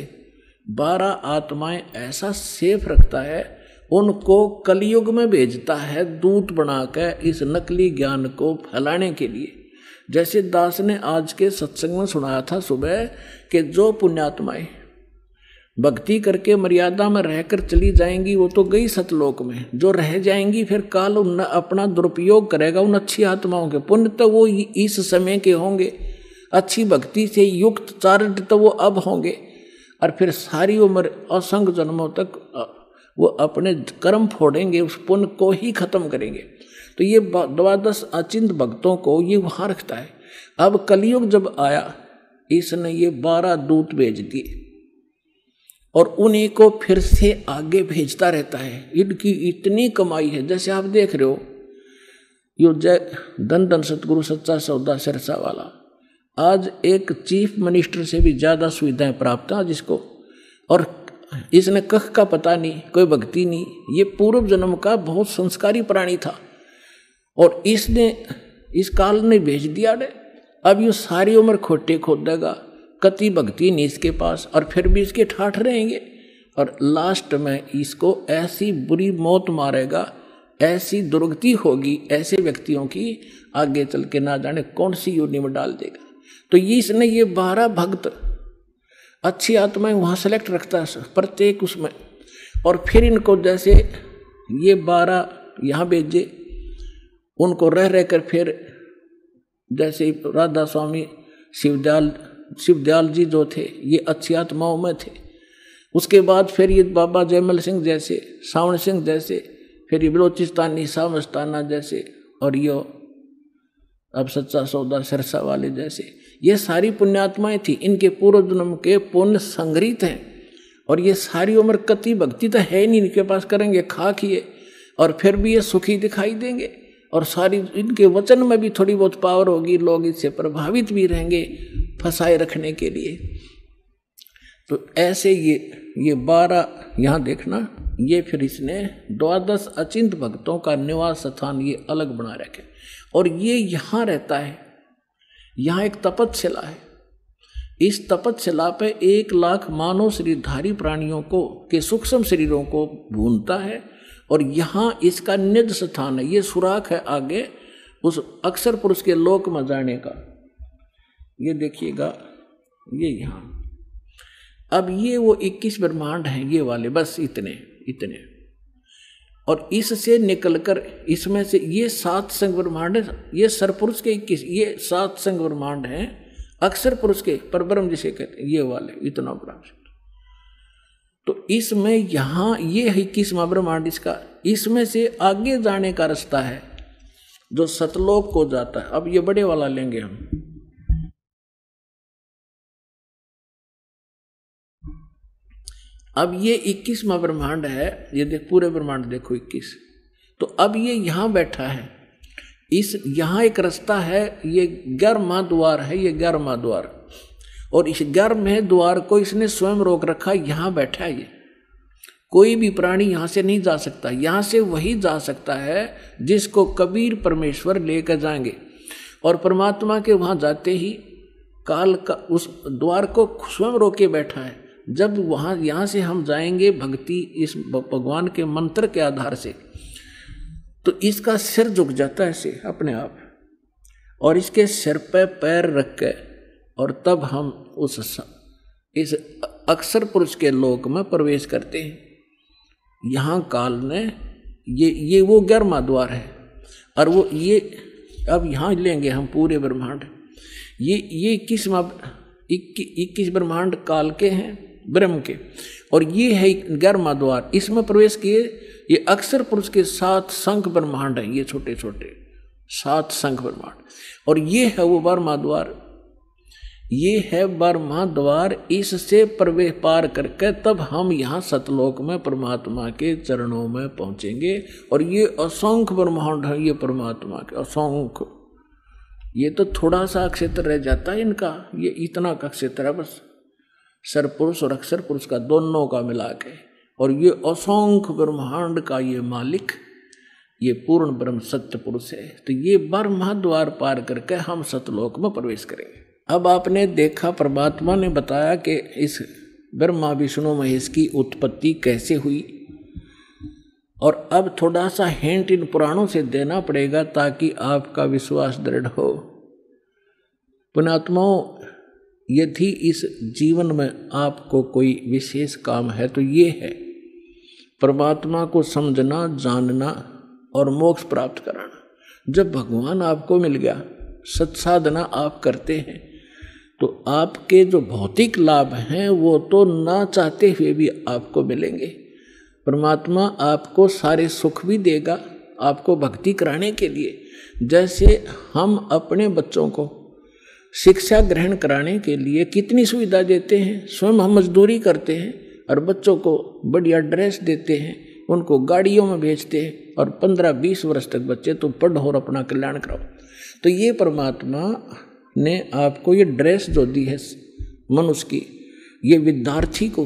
12 आत्माएं ऐसा सेफ रखता है, उनको कलयुग में भेजता है दूत बनाकर इस नकली ज्ञान को फैलाने के लिए। जैसे दास ने आज के सत्संग में सुनाया था सुबह कि जो पुण्यात्माएं भक्ति करके मर्यादा में रहकर चली जाएंगी वो तो गई सतलोक में, जो रह जाएंगी फिर काल अपना दुरुपयोग करेगा उन अच्छी आत्माओं के। पुण्य तो वो इस समय के होंगे, अच्छी भक्ति से युक्त चारित्र तो वो अब होंगे, और फिर सारी उम्र असंख्य जन्मों तक वो अपने कर्म फोड़ेंगे, उस पुण्य को ही खत्म करेंगे। तो ये 12 अचिंत भक्तों को ये वहाँ रखता है। अब कलयुग जब आया, इसने ये 12 दूत भेज दिए और उन्हीं को फिर से आगे भेजता रहता है। इनकी इतनी कमाई है, जैसे आप देख रहे हो यो जय धन धन सतगुरु सच्चा सौदा सिरसा वाला, आज एक चीफ मिनिस्टर से भी ज़्यादा सुविधाएं प्राप्त हैं जिसको। और इसने कख का पता नहीं, कोई भक्ति नहीं, ये पूर्व जन्म का बहुत संस्कारी प्राणी था और इसने इस काल ने भेज दिया ने। अब ये सारी उम्र खोटे खोदेगा, कति भक्ति नहीं इसके पास और फिर भी इसके ठाठ रहेंगे और लास्ट में इसको ऐसी बुरी मौत मारेगा, ऐसी दुर्गति होगी ऐसे व्यक्तियों की, आगे चल के ना जाने कौन सी योनि में डाल देगा। तो ये इसने ये 12 भक्त अच्छी आत्माएं वहाँ सेलेक्ट रखता है प्रत्येक उसमें, और फिर इनको जैसे ये 12 यहाँ भेजे, उनको रह रह कर फिर जैसे राधा स्वामी शिवदयाल जी जो थे ये अच्छी आत्माओं में थे। उसके बाद फिर ये बाबा जयमल सिंह जैसे, सावण सिंह जैसे, फिर ये बलोचिस्तानी सामस्ताना जैसे, और यो अब सच्चा सौदा सिरसा वाले जैसे, ये सारी पुण्यात्माएं थी। इनके पूर्व जन्म के पुण्य संग्रहित हैं और ये सारी उम्र कति भक्ति तो है नहीं इनके पास, करेंगे खा खिए और फिर भी ये सुखी दिखाई देंगे और सारी इनके वचन में भी थोड़ी बहुत पावर होगी, लोग इससे प्रभावित भी रहेंगे फंसाए रखने के लिए। तो ऐसे ये 12 यहाँ देखना, ये फिर इसने 12 अचिंत भक्तों का निवास स्थान ये अलग बना रखे और ये यहाँ रहता है। यहाँ एक तपस्शिला है, इस तपस्शिला पे 1 लाख मानव शरीरधारी प्राणियों को के सूक्ष्म शरीरों को भूनता है और यहाँ इसका निज स्थान है। ये सुराख है आगे उस अक्षर पुरुष के लोक में जाने का। ये देखिएगा ये यहाँ, अब ये वो 21 ब्रह्मांड हैं ये वाले, बस इतने और इससे निकलकर इसमें से ये 7 संग ब्रह्मांड है, ये सरपुरुष के 21, ये 7 संग ब्रह्मांड हैं अक्षर पुरुष के, परब्रह्म जिसे कहते हैं ये वाले, इतना बड़ा। तो इसमें यहाँ ये 21वां ब्रह्मांड इसका, इसमें से आगे जाने का रास्ता है जो सतलोक को जाता है। अब ये बड़े वाला लेंगे हम, अब ये 21वां ब्रह्मांड है, ये देख पूरे ब्रह्मांड देखो 21। तो अब ये यहाँ बैठा है, इस यहाँ एक रास्ता है, ये 11वां द्वार है, ये 11वां द्वार, और इस 11वें द्वार को इसने स्वयं रोक रखा। यहाँ बैठा है ये, कोई भी प्राणी यहाँ से नहीं जा सकता, यहाँ से वही जा सकता है जिसको कबीर परमेश्वर लेकर जाएंगे। और परमात्मा के वहाँ जाते ही काल का उस द्वार को स्वयं रोके बैठा है। जब वहाँ यहाँ से हम जाएंगे भक्ति इस भगवान के मंत्र के आधार से, तो इसका सिर झुक जाता है ऐसे अपने आप, और इसके सिर पे पैर रख के, और तब हम इस अक्षर पुरुष के लोक में प्रवेश करते हैं। यहाँ काल ने ये वो 11वां द्वार है, और वो ये अब यहाँ लेंगे हम पूरे ब्रह्मांड। ये 21 ब्रह्मांड काल के हैं, ब्रह्म के, और ये है 11वां द्वार। इसमें प्रवेश किए ये अक्षर पुरुष के 7 शंख ब्रह्मांड हैं, ये छोटे छोटे 7 शंख ब्रह्मांड, और ये है वो 12वां द्वार। ये है 12वां द्वार, इससे प्रवेश पार करके तब हम यहाँ सतलोक में परमात्मा के चरणों में पहुँचेंगे। और ये असंख्य ब्रह्मांड है ये परमात्मा के, असंख्य। ये तो थोड़ा सा क्षेत्र रह जाता है इनका, ये इतना का क्षेत्र है बस, सरपुरुष और अक्षर पुरुष का दोनों का मिला के। और ये असंख्य ब्रह्मांड का ये मालिक, ये पूर्ण ब्रह्म सत्य पुरुष है। तो ये 12वां द्वार पार करके हम सतलोक में प्रवेश करेंगे। अब आपने देखा परमात्मा ने बताया कि इस ब्रह्मा विष्णु महेश की उत्पत्ति कैसे हुई, और अब थोड़ा सा हिंट इन पुराणों से देना पड़ेगा ताकि आपका विश्वास दृढ़ हो। पुण्यात्माओं, यदि इस जीवन में आपको कोई विशेष काम है तो ये है परमात्मा को समझना, जानना और मोक्ष प्राप्त कराना। जब भगवान आपको मिल गया, सत्साधना आप करते हैं, तो आपके जो भौतिक लाभ हैं वो तो ना चाहते हुए भी आपको मिलेंगे। परमात्मा आपको सारे सुख भी देगा आपको भक्ति कराने के लिए। जैसे हम अपने बच्चों को शिक्षा ग्रहण कराने के लिए कितनी सुविधा देते हैं, स्वयं हम मजदूरी करते हैं और बच्चों को बढ़िया ड्रेस देते हैं, उनको गाड़ियों में भेजते हैं, और 15-20 वर्ष तक बच्चे तो पढ़ो और अपना कल्याण कराओ। तो ये परमात्मा ने आपको ये ड्रेस जो दी है मनुष्य की, ये विद्यार्थी को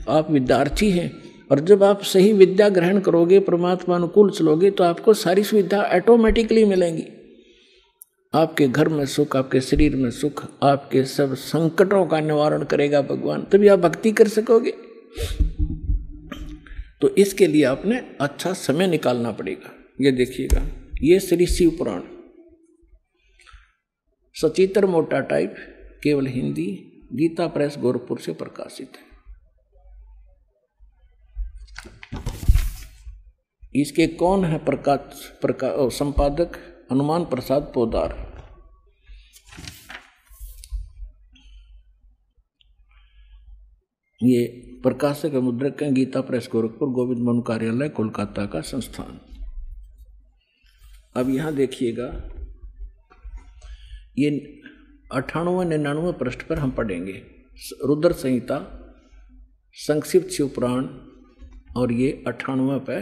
आप विद्यार्थी हैं, और जब आप सही विद्या ग्रहण करोगे, परमात्मा अनुकूल चलोगे, तो आपको सारी सुविधा ऑटोमेटिकली मिलेंगी। आपके घर में सुख, आपके शरीर में सुख, आपके सब संकटों का निवारण करेगा भगवान, तभी आप भक्ति कर सकोगे। तो इसके लिए आपने अच्छा समय निकालना पड़ेगा। ये देखिएगा, ये श्री शिव पुराण सचित्र मोटा टाइप, केवल हिंदी, गीता प्रेस गोरखपुर से प्रकाशित है। इसके कौन है संपादक? हनुमान प्रसाद पोदार। ये प्रकाशक मुद्रक हैं, गीता प्रेस गोरखपुर, गोविंद मोहन कार्यालय कोलकाता का संस्थान। अब यहां देखिएगा, ये 98-99 पृष्ठ पर हम पढ़ेंगे रुद्र संहिता, संक्षिप्त शिव पुराण, और ये 98 पे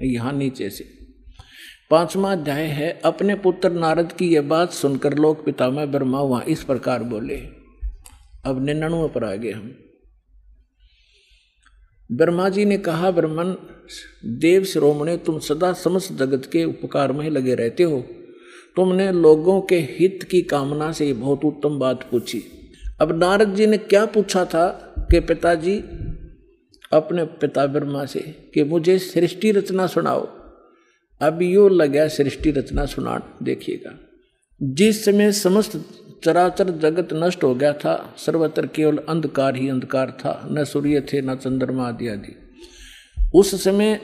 यहाँ नीचे से 5वां अध्याय है। अपने पुत्र नारद की यह बात सुनकर लोक पितामह ब्रह्मा वहां इस प्रकार बोले। अब 99 पर आ गए हम। ब्रह्मा जी ने कहा, ब्रह्मन देव शिरोमणे, तुम सदा समस्त जगत के उपकार में लगे रहते हो। तुमने लोगों के हित की कामना से बहुत उत्तम बात पूछी। अब नारद जी ने क्या पूछा था कि पिताजी, अपने पिता ब्रह्मा से, कि मुझे सृष्टि रचना सुनाओ। अब यो लगा सृष्टि रचना सुना। देखिएगा, जिस समय समस्त चराचर जगत नष्ट हो गया था, सर्वत्र केवल अंधकार ही अंधकार था, न सूर्य थे न चंद्रमा आदि आदि, उस समय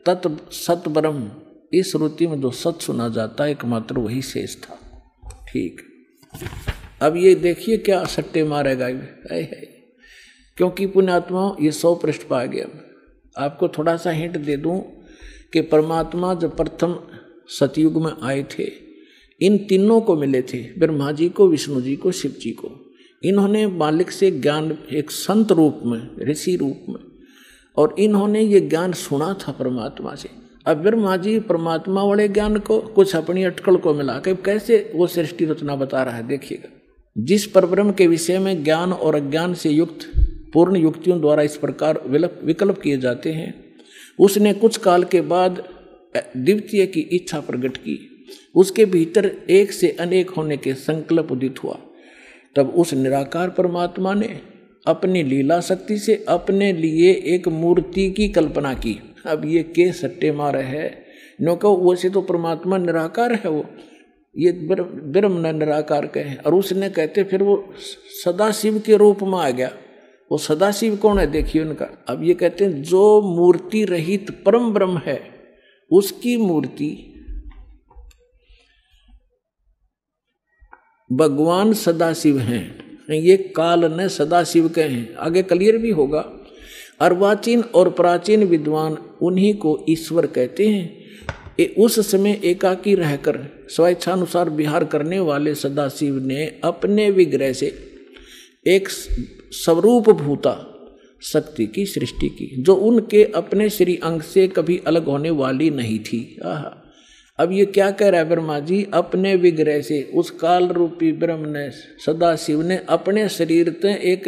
तत् सत ब्रह्म, इस श्रुति में जो सत सुना जाता है एकमात्र वही शेष था। ठीक, अब ये देखिए क्या सट्टे मारेगा है। क्योंकि पुण्यात्मा ये 100 पृष्ठ पा गया। आपको थोड़ा सा हिंट दे दूं कि परमात्मा जब प्रथम सतयुग में आए थे, इन तीनों को मिले थे, ब्रह्मा जी को, विष्णु जी को, शिव जी को। इन्होंने मालिक से ज्ञान एक संत रूप में, ऋषि रूप में, और इन्होंने ये ज्ञान सुना था परमात्मा से। अब ब्रह्मा जी परमात्मा वाले ज्ञान को कुछ अपनी अटकल को मिला के कैसे वो सृष्टि रचना बता रहा है। देखिएगा, जिस परब्रह्म के विषय में ज्ञान और अज्ञान से युक्त पूर्ण युक्तियों द्वारा इस प्रकार विकल्प किए जाते हैं, उसने कुछ काल के बाद द्वितीय की इच्छा प्रकट की। उसके भीतर एक से अनेक होने के संकल्प उदित हुआ। तब उस निराकार परमात्मा ने अपनी लीला शक्ति से अपने लिए एक मूर्ति की कल्पना की। अब ये के सट्टे मारे है, नो कहो वैसे तो परमात्मा निराकार है, वो ये ब्रह्म निराकार कहे, और उसने कहते फिर वो सदाशिव के रूप में आ गया। वो सदाशिव कौन है देखिए उनका। अब ये कहते हैं जो मूर्ति रहित परम ब्रह्म है, उसकी मूर्ति भगवान सदाशिव हैं। ये काल ने सदाशिव कहे हैं, आगे क्लियर भी होगा। अर्वाचीन और प्राचीन विद्वान उन्हीं को ईश्वर कहते हैं। उस समय एकाकी रहकर स्वेच्छानुसार विहार करने वाले सदाशिव ने अपने विग्रह से एक स्वरूप भूता शक्ति की सृष्टि की, जो उनके अपने श्री अंग से कभी अलग होने वाली नहीं थी। अब ये क्या कह रहा है ब्रह्मा जी, अपने विग्रह से उस काल रूपी ब्रह्म ने, सदाशिव ने अपने शरीर से एक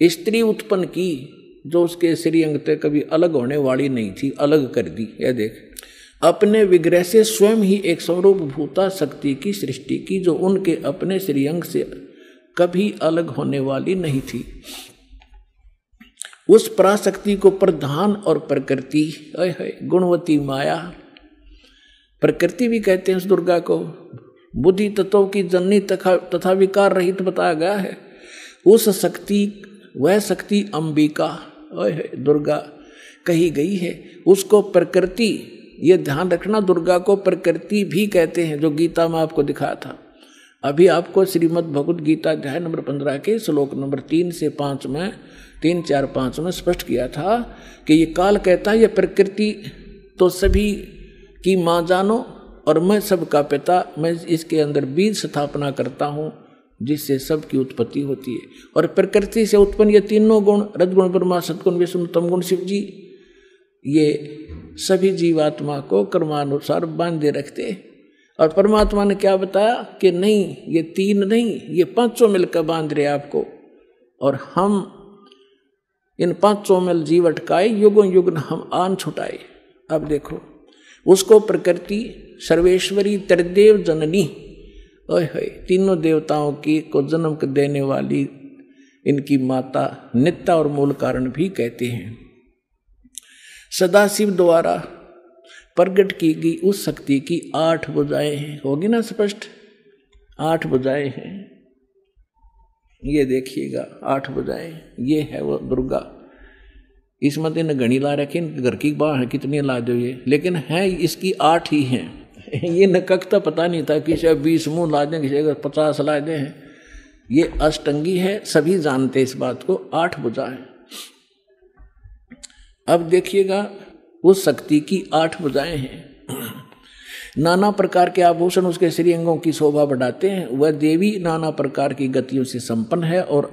स्त्री उत्पन्न की, जो उसके श्री अंग से कभी अलग होने वाली नहीं थी, अलग कर दी। यह देख, अपने विग्रह से स्वयं ही एक स्वरूप भूता शक्ति की सृष्टि की, जो उनके अपने श्री अंग से कभी अलग होने वाली नहीं थी। उस पराशक्ति को प्रधान और प्रकृति, गुणवती माया, प्रकृति भी कहते हैं उस दुर्गा को। बुद्धि तत्वों की जननी तथा विकार रहित बताया गया है। उस शक्ति, वह शक्ति अंबिका दुर्गा कही गई है। उसको प्रकृति, ये ध्यान रखना, दुर्गा को प्रकृति भी कहते हैं, जो गीता में आपको दिखाया था। अभी आपको श्रीमद् भगवद गीता अध्याय नंबर 15 के श्लोक नंबर 3 से 5 में, 3, 4, 5 में स्पष्ट किया था कि ये काल कहता है, ये प्रकृति तो सभी की माँ जानो और मैं सबका पिता, मैं इसके अंदर बीज स्थापना करता हूँ जिससे सबकी उत्पत्ति होती है। और प्रकृति से उत्पन्न ये तीनों गुण, रजगुण ब्रह्मा, सद्गुण विष्णु, तमगुण शिव जी, ये सभी जीवात्मा को कर्मानुसार बांधे रखते हैं। और परमात्मा ने क्या बताया कि नहीं, ये 3 नहीं, ये 5 मिलकर बांध रहे आपको। और हम इन 500 मेल जीव अटकाए, युगों युग हम आन छुटाए। अब देखो उसको प्रकृति सर्वेश्वरी त्रिदेव जननी, ओए होए, तीनों देवताओं की को जन्म देने वाली इनकी माता नित्या और मूल कारण भी कहते हैं। सदाशिव द्वारा प्रकट की गई उस शक्ति की 8 भुजाएं हैं। होगी ना स्पष्ट? 8 भुजाएं हैं। ये देखिएगा 8 भुजाएं, ये है वो दुर्गा। इसमें दिन घड़ी ला रखी, घर की बाहर है कितनी ला दो ये, लेकिन है इसकी 8 ही हैं। ये नककता पता नहीं था, किसी 20 मुँह ला दें, किसी 50 ला दें। ये अष्टंगी है, सभी जानते इस बात को, 8 भुजा है। अब देखिएगा उस शक्ति की 8 भुजाएं हैं। नाना प्रकार के आभूषण उसके श्रीअंगों की शोभा बढ़ाते हैं। वह देवी नाना प्रकार की गतियों से संपन्न है और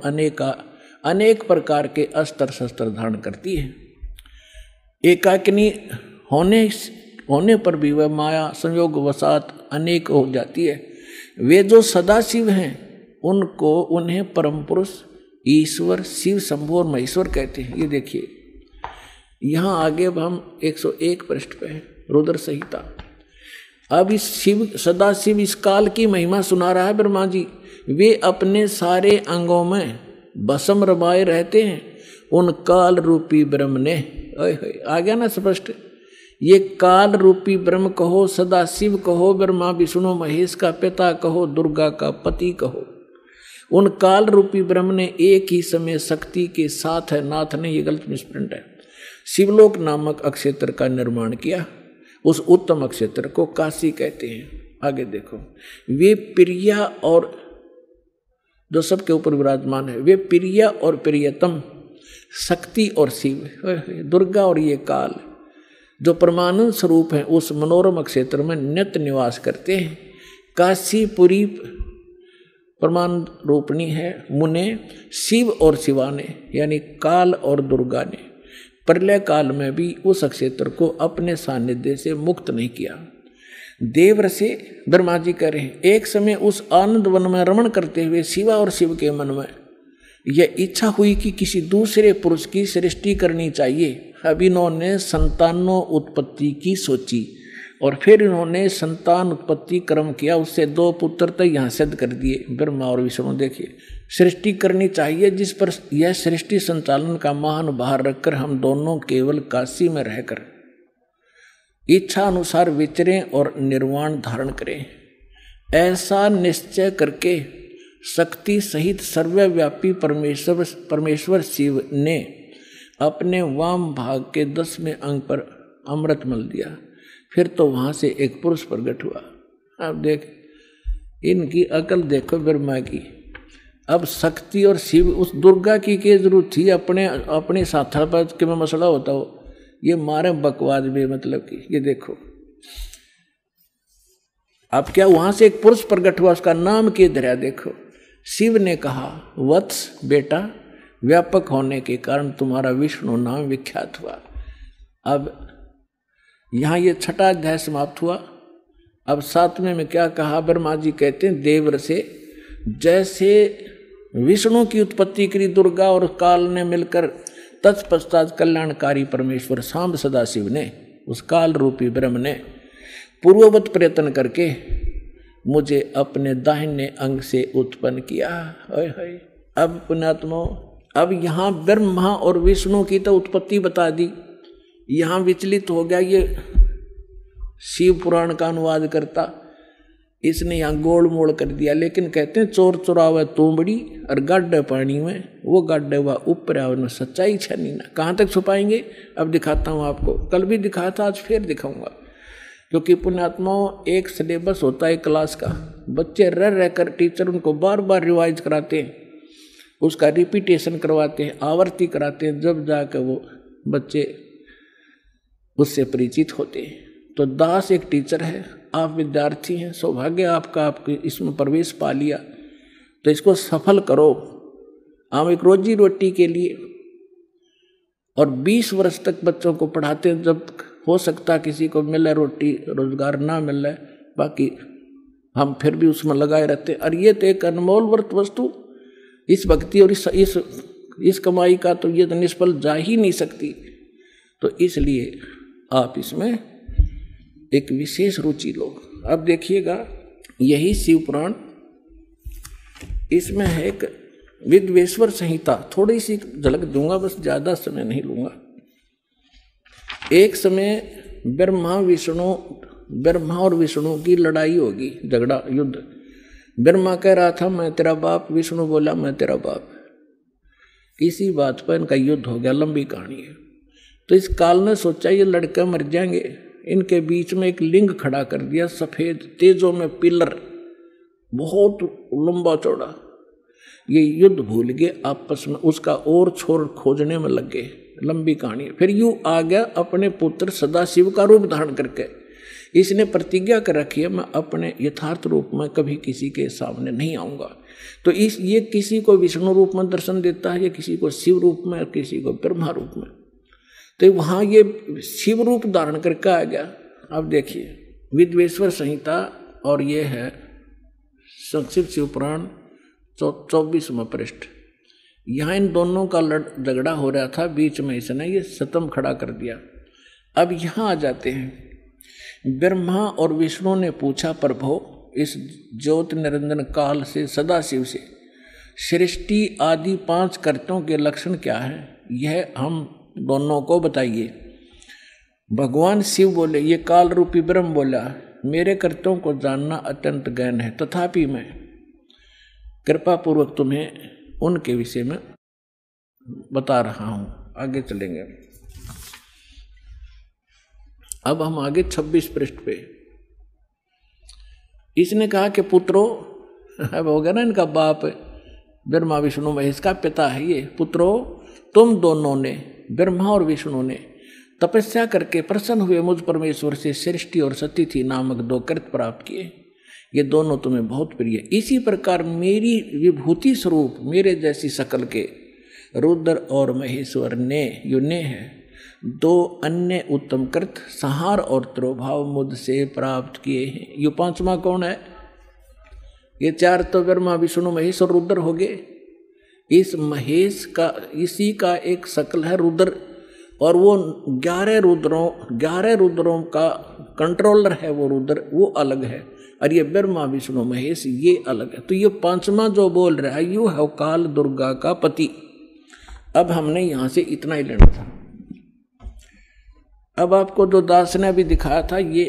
अनेक प्रकार के अस्त्र शस्त्र धारण करती है। एकाकिनी होने पर भी वह माया संयोग वसात अनेक हो जाती है। वे जो सदाशिव हैं उन्हें परम पुरुष ईश्वर शिव शंभु और महेश्वर कहते हैं। ये देखिए यहाँ आगे अब हम 101 पृष्ठ पे हैं, रुद्र संहिता। अब इस शिव सदाशिव इस काल की महिमा सुना रहा है ब्रह्मा जी। वे अपने सारे अंगों में भस्म रमाए रहते हैं। उन काल रूपी ब्रह्म ने, आ गया ना स्पष्ट? ये काल रूपी ब्रह्म कहो, सदाशिव कहो, ब्रह्मा विष्णु महेश का पिता कहो, दुर्गा का पति कहो, उन काल रूपी ब्रह्म ने एक ही समय शक्ति के साथ है। नाथ ने, ये गलत मिसप्रिंट है, शिवलोक नामक अक्षेत्र का निर्माण किया। उस उत्तम अक्षेत्र को काशी कहते हैं। आगे देखो, वे प्रिया और जो सबके ऊपर विराजमान है, वे प्रिया और प्रियतम शक्ति और शिव, दुर्गा और ये काल जो परमानंद स्वरूप है, उस मनोरम क्षेत्र में नित्य निवास करते हैं। काशीपुरी परमानंद रूपणी है। मुने शिव और शिवा ने, यानी काल और दुर्गा ने प्रलय काल में भी उस क्षेत्र को अपने सानिध्य से मुक्त नहीं किया। देवर्षि ब्रह्मा जी कह रहे हैं, एक समय उस आनंद वन में रमण करते हुए शिवा और शिव के मन में यह इच्छा हुई कि किसी दूसरे पुरुष की सृष्टि करनी चाहिए। अब इन्होंने संतानों उत्पत्ति की सोची और फिर इन्होंने संतान उत्पत्ति कर्म किया। उससे 2 पुत्र तो यहाँ सिद्ध कर दिए, ब्रह्मा और विष्णु। देखिए, सृष्टि करनी चाहिए जिस पर यह सृष्टि संचालन का महान भार रखकर हम दोनों केवल काशी में रहकर इच्छा अनुसार विचरें और निर्वाण धारण करें। ऐसा निश्चय करके शक्ति सहित सर्वव्यापी परमेश्वर शिव ने अपने वाम भाग के 10वें अंग पर अमृत मल दिया। फिर तो वहां से एक पुरुष प्रकट हुआ। अब देख, इनकी अकल देखो ब्रह्मा की। अब शक्ति और शिव, उस दुर्गा की क्या जरूरत थी? अपने साथा पर के में मसला होता हो, ये मारे बकवाद में, मतलब कि ये देखो। अब क्या वहां से एक पुरुष प्रकट हुआ, उसका नाम के धरा देखो। शिव ने कहा, वत्स बेटा, व्यापक होने के कारण तुम्हारा विष्णु नाम विख्यात हुआ। अब यहाँ ये 6ठा अध्याय समाप्त हुआ। अब 7वें में क्या कहा? ब्रह्मा जी कहते हैं, देवर से जैसे विष्णु की उत्पत्ति करी दुर्गा और काल ने मिलकर, तत्पश्चात कल्याणकारी परमेश्वर सांब सदाशिव ने, उस काल रूपी ब्रह्म ने पूर्ववत प्रयत्न करके मुझे अपने दाहिने अंग से उत्पन्न किया। अब पुण्यात्मो, अब यहाँ ब्रह्मा और विष्णु की तो उत्पत्ति बता दी, यहाँ विचलित हो गया ये शिव पुराण का अनुवाद करता, इसने यहाँ गोल मोड़ कर दिया। लेकिन कहते हैं, चोर चुरावे तोमड़ी और गाड्डे पानी में, वो गाड्डे हुआ ऊपर आवे, सच्चाई छनी ना। कहाँ तक छुपाएंगे? अब दिखाता हूँ आपको, कल भी दिखाया था, आज फिर दिखाऊंगा। क्योंकि पुण्यात्माओं, एक सिलेबस होता है क्लास का, बच्चे रह रहकर टीचर उनको बार बार रिवाइज कराते हैं, उसका रिपीटेशन करवाते हैं, आवृत्ति कराते हैं, जब जाकर वो बच्चे उससे परिचित होते हैं। तो दास एक टीचर है, आप विद्यार्थी हैं, सौभाग्य आपका, आपके इसमें प्रवेश पा लिया, तो इसको सफल करो। हम एक रोजी रोटी के लिए और 20 वर्ष तक बच्चों को पढ़ाते हैं, जब हो सकता किसी को मिले रोटी रोजगार ना मिले, बाकी हम फिर भी उसमें लगाए रहते हैं। और ये तो एक अनमोल वस्तु, इस भक्ति और इस इस कमाई का तो ये तो निष्फल जा ही नहीं सकती। तो इसलिए आप इसमें एक विशेष रुचि लो। अब देखिएगा, यही शिव पुराण, इसमें है एक विद्वेश्वर संहिता, थोड़ी सी झलक दूंगा, बस ज़्यादा समय नहीं लूंगा। एक समय ब्रह्मा और विष्णु की लड़ाई होगी, झगड़ा, युद्ध। ब्रह्मा कह रहा था मैं तेरा बाप, विष्णु बोला मैं तेरा बाप। इसी बात पर इनका युद्ध हो गया, लंबी कहानी है। तो इस काल ने सोचा ये लड़के मर जाएंगे, इनके बीच में एक लिंग खड़ा कर दिया, सफेद तेजों में पिलर, बहुत लंबा चौड़ा। ये युद्ध भूल गए आपस में, उसका और छोर खोजने में लग गए। लंबी कहानी है। फिर यूं आ गया अपने पुत्र सदाशिव का रूप धारण करके। इसने प्रतिज्ञा कर रखी है मैं अपने यथार्थ रूप में कभी किसी के सामने नहीं आऊंगा। तो ये किसी को विष्णु रूप में दर्शन देता है, या किसी को शिव रूप में, किसी को ब्रह्मा रूप में। तो वहां ये शिव रूप धारण करके आ गया। अब देखिए विद्वेश्वर संहिता, और ये है संक्षिप्त शिव पुराण 24वां पृष्ठ। यहाँ इन दोनों का झगड़ा हो रहा था, बीच में इसने ये सतम खड़ा कर दिया। अब यहाँ आ जाते हैं। ब्रह्मा और विष्णु ने पूछा प्रभो, इस ज्योत निरंजन काल से सदाशिव से सृष्टि आदि 5 कर्तों के लक्षण क्या है, यह हम दोनों को बताइए। भगवान शिव बोले, ये काल रूपी ब्रह्म बोला, मेरे कर्तों को जानना अत्यंत गहन है, तथापि मैं कृपा पूर्वक तुम्हें उनके विषय में बता रहा हूं। आगे चलेंगे। अब हम आगे 26 पृष्ठ पे। इसने कहा कि पुत्रों, अब हो गया ना इनका बाप ब्रह्मा विष्णु महेश का पिता है ये। पुत्रों, तुम दोनों ने, ब्रह्मा और विष्णु ने तपस्या करके प्रसन्न हुए मुझ परमेश्वर से सृष्टि और सतिथि नामक 2 कृत प्राप्त किए। ये दोनों तुम्हें बहुत प्रिय। इसी प्रकार मेरी विभूति स्वरूप मेरे जैसी शकल के रुद्र और महेश्वर ने, यो ने है, 2 अन्य उत्तम कृत संहार और त्रोभाव मुझसे प्राप्त किए हैं। यो 5वां कौन है? ये 4 तो ब्रह्मा विष्णु महेश और रुद्र हो गए। इस महेश का, इसी का एक शकल है रुद्र, और वो 11 रुद्रों का कंट्रोलर है वो रुद्र, वो अलग है। और ये ब्रह्मा विष्णु महेश ये अलग है। तो ये 5वां जो बोल रहा है यू है काल दुर्गा का पति। अब हमने यहां से इतना ही लेना था। अब आपको जो दास ने अभी दिखाया था, ये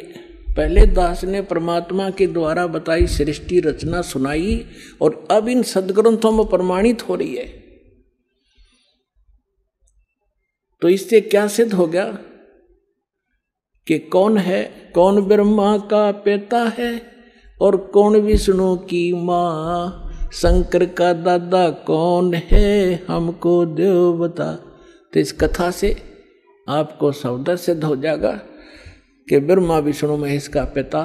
पहले दास ने परमात्मा के द्वारा बताई सृष्टि रचना सुनाई, और अब इन सदग्रंथों में प्रमाणित हो रही है। तो इससे क्या सिद्ध हो गया कि कौन है, कौन ब्रह्मा का पिता है और कौन विष्णु की माँ, शंकर का दादा कौन है, हमको देव बता। तो इस कथा से आपको सावधान सिद्ध हो जाएगा कि ब्रह्मा विष्णु महेश का पिता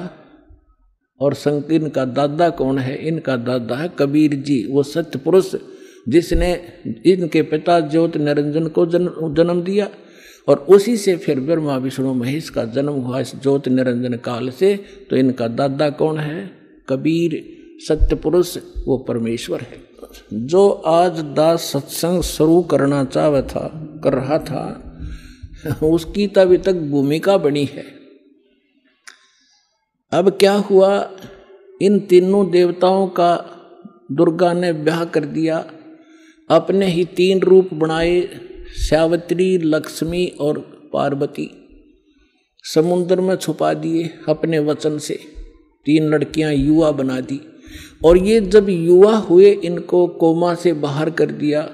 और शंकर, इनका दादा कौन है। इनका दादा है कबीर जी, वो सत्य पुरुष जिसने इनके पिता ज्योत निरंजन को जन्म दिया, और उसी से फिर ब्रह्मा विष्णु महेश का जन्म हुआ इस ज्योत निरंजन काल से। तो इनका दादा कौन है? कबीर सत्य पुरुष, वो परमेश्वर है। जो आज दास सत्संग शुरू करना कर रहा था, उसकी तो अभी तक भूमिका बनी है। अब क्या हुआ, इन तीनों देवताओं का दुर्गा ने ब्याह कर दिया, अपने ही 3 रूप बनाए, सावित्री, लक्ष्मी और पार्वती। समुद्र में छुपा दिए अपने वचन से। 3 लड़कियां युवा बना दी, और ये जब युवा हुए इनको कोमा से बाहर कर दिया,